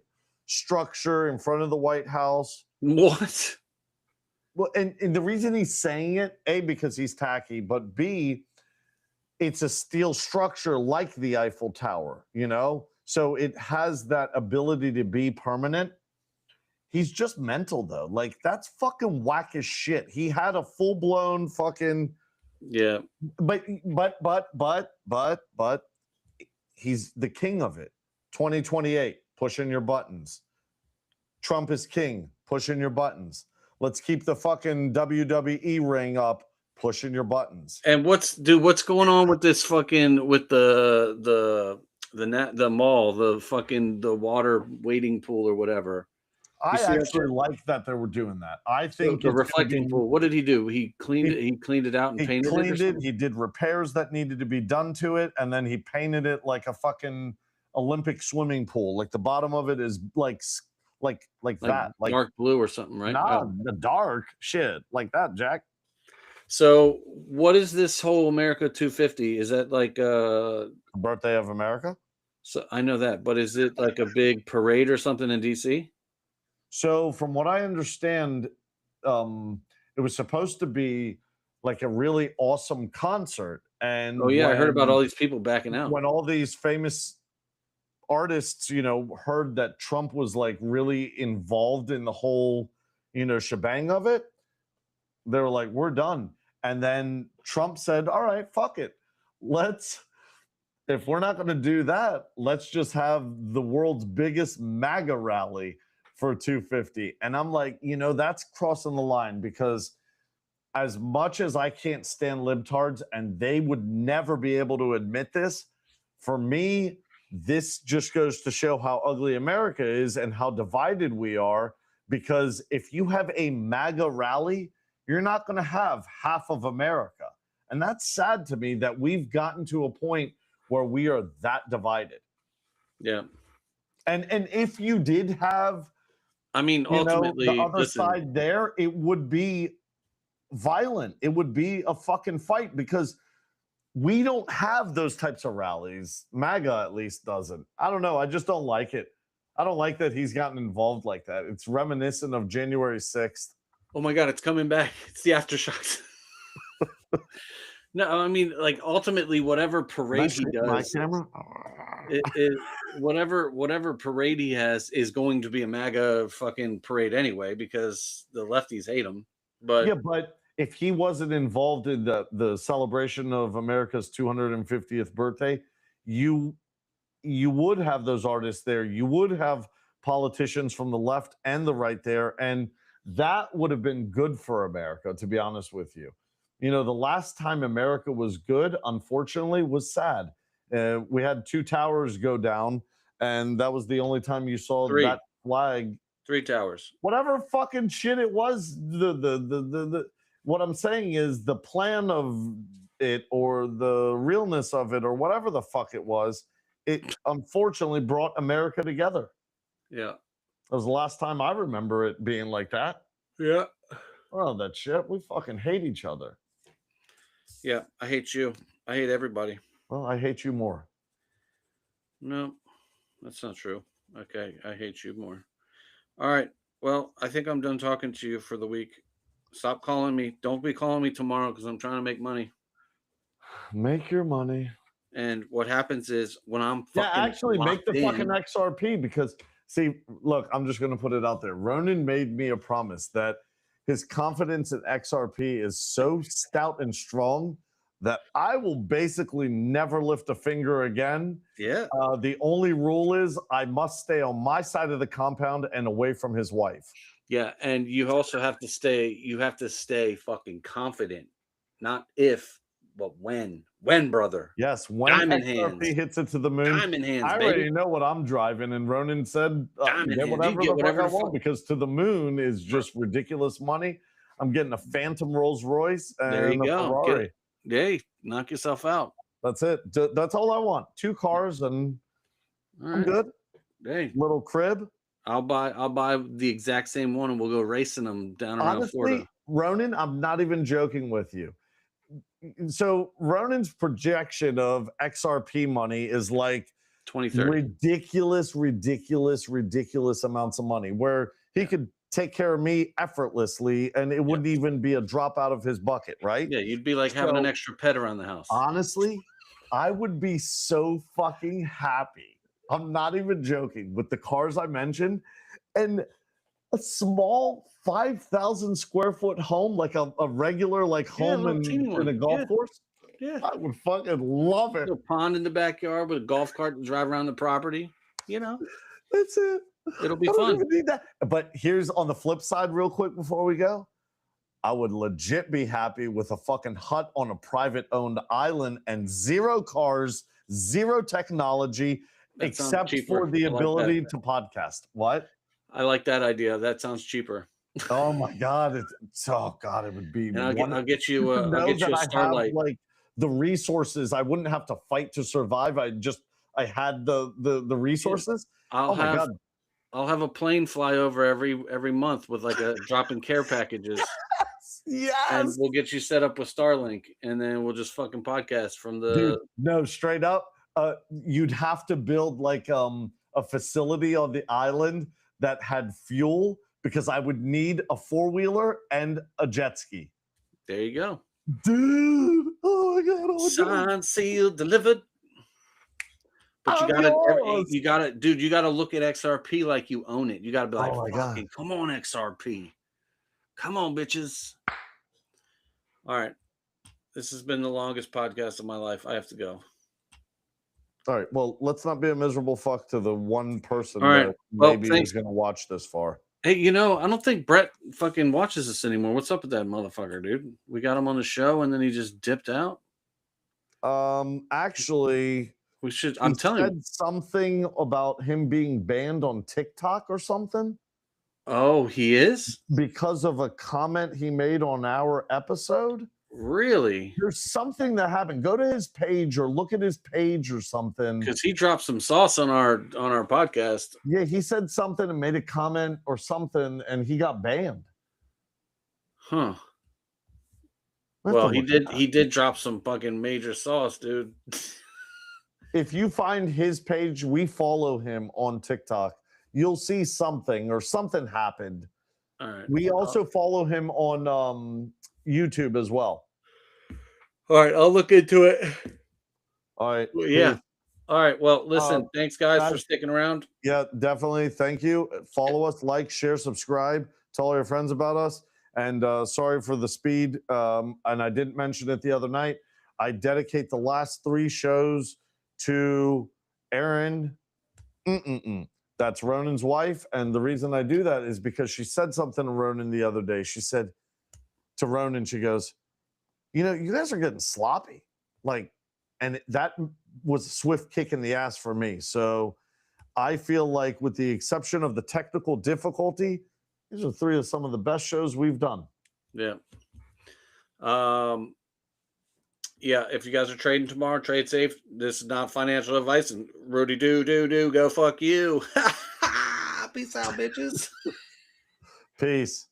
structure in front of the White House. What? Well, and the reason he's saying it, A, because he's tacky, but B, it's a steel structure like the Eiffel Tower, So it has that ability to be permanent. He's just mental, though. Like, that's fucking whack as shit. He had a full-blown fucking... Yeah. But he's the king of it. 2028, pushing your buttons. Trump is king, pushing your buttons. Let's keep the fucking WWE ring up, pushing your buttons. And what's going on with this fucking the mall, the water waiting pool or whatever? I actually like that they were doing that. I think the reflecting pool. What did he do? He cleaned it. He cleaned it out and painted it. He did repairs that needed to be done to it, and then he painted it like a fucking Olympic swimming pool. Like the bottom of it is like that, like dark blue or something, right? Nah, the dark shit like that, Jack. So, what is this whole America 250? Is that like Birthday of America? So I know that, but is it like a big parade or something in DC? So, from what I understand, it was supposed to be like a really awesome concert. And I heard about all these people backing out. When all these famous artists, heard that Trump was like really involved in the whole, shebang of it, they were like, "We're done." And then Trump said, "All right, fuck it. If we're not going to do that, let's just have the world's biggest MAGA rally for 250. And I'm like, that's crossing the line, because as much as I can't stand libtards, and they would never be able to admit this, for me, this just goes to show how ugly America is and how divided we are. Because if you have a MAGA rally, you're not going to have half of America. And that's sad to me that we've gotten to a point where we are that divided. Yeah. And if you did have, ultimately, the other side there, it would be violent. It would be a fucking fight, because we don't have those types of rallies. MAGA at least doesn't. I don't know. I just don't like it. I don't like that he's gotten involved like that. It's reminiscent of January 6th. Oh my God, it's coming back. It's the aftershocks. No, ultimately, whatever parade he does, my camera? whatever parade he has is going to be a MAGA fucking parade anyway, because the lefties hate him. But yeah, but if he wasn't involved in the celebration of America's 250th birthday, you you would have those artists there. You would have politicians from the left and the right there. And that would have been good for America, to be honest with you. You know, the last time America was good, unfortunately, was sad. We had two towers go down, and that was the only time you saw Three. that flag. 3 towers. Whatever fucking shit it was, what I'm saying is the plan of it or the realness of it or whatever the fuck it was, it unfortunately brought America together. Yeah. That was the last time I remember it being like that. Yeah. Oh, that shit. We fucking hate each other. Yeah. I hate you. I hate everybody. Well, I hate you more. No, that's not true. Okay. I hate you more. All right. Well, I think I'm done talking to you for the week. Stop calling me. Don't be calling me tomorrow because I'm trying to make money. Make your money. And what happens is when I'm fucking actually make the fucking in, XRP because see, look, I'm just gonna put it out there. Ronan made me a promise that his confidence in XRP is so stout and strong that I will basically never lift a finger again. Yeah. The only rule is I must stay on my side of the compound and away from his wife. Yeah, and you also have to stay fucking confident. Not if, but when. When, brother. Yes, when Diamond XRP hands. hits it to the moon. Diamond hands, I baby. already know what I'm driving, and Ronan said, Diamond "Get hands. whatever You the get whatever fuck I the want fuck- because to the moon is just ridiculous money. I'm getting a Phantom Rolls Royce There you and a go. Ferrari. Hey, knock yourself out. That's it. That's all I want. 2 cars, and All I'm right. good. Hey, Little crib. I'll buy the exact same one, and we'll go racing them down around Honestly, Florida. Ronan, I'm not even joking with you. So Ronan's projection of XRP money is like 2030. ridiculous amounts of money where he could take care of me effortlessly and it wouldn't even be a drop out of his bucket, right? Yeah, you'd be like having an So, extra pet around the house. Honestly, I would be so fucking happy. I'm not even joking with the cars I mentioned and a small 5,000 square foot home, like a regular like home little teeny in one. a golf Yeah. course. Yeah. I would fucking love it. A pond in the backyard with a golf cart to drive around the property. You know, That's it. it'll be I don't fun. even need that. But here's on the flip side, real quick before we go. I would legit be happy with a fucking hut on a private owned island and 0 cars, 0 technology, That sounds except cheaper. for the I like ability that. to podcast. What? I like that idea. That sounds cheaper. Oh my God. It would be And I'll wonderful. get you To I'll know get you that a I have Starlight. like the resources. I wouldn't have to fight to survive. I had the resources. I'll Oh my have God. I'll have a plane fly over every month with like a drop-in care packages, and Yes. we'll get you set up with Starlink, and then we'll just fucking podcast from the. Dude, no, straight up. You'd have to build like a facility on the island that had fuel because I would need a 4-wheeler and a jet ski. There you go. Dude, oh my God. Oh Signed, sealed, delivered. But you gotta look at XRP like you own it. You gotta be like, Oh my God. fucking, come on, XRP. Come on, bitches. All right. This has been the longest podcast of my life. I have to go. All right. Well, let's not be a miserable fuck to the one person All right. that Well, maybe thanks. is going to watch this far. Hey, I don't think Brett fucking watches this anymore. What's up with that motherfucker, dude? We got him on the show and then he just dipped out. Actually, We should. he I'm telling you. said something about him being banned on TikTok or something Oh, he is? because of a comment he made on our episode. Really? There's something that happened. Go to his page or look at his page or something. Because he dropped some sauce on our podcast. Yeah, he said something and made a comment or something, and he got banned. Huh. I have Well, to he look did. at He did drop some fucking major sauce, dude. If you find his page, we follow him on TikTok. You'll see something or something happened. All right. We also follow him on YouTube as well. All right. I'll look into it. All right. Yeah. All right. Well, listen. Thanks, guys, for guys- sticking around. Yeah, definitely. Thank you. Follow us, like, share, subscribe. Tell all your friends about us. And sorry for the speed. And I didn't mention it the other night. I dedicate the last 3 shows to Aaron, that's Ronan's wife. And the reason I do that is because she said something to Ronan the other day. She said to Ronan, she goes, you know, you guys are getting sloppy. Like, and that was a swift kick in the ass for me. So I feel like, with the exception of the technical difficulty, these are three of some of the best shows we've done. Yeah. Yeah, if you guys are trading tomorrow, trade safe. This is not financial advice. And Rudy, go fuck you. Peace out, bitches. Peace.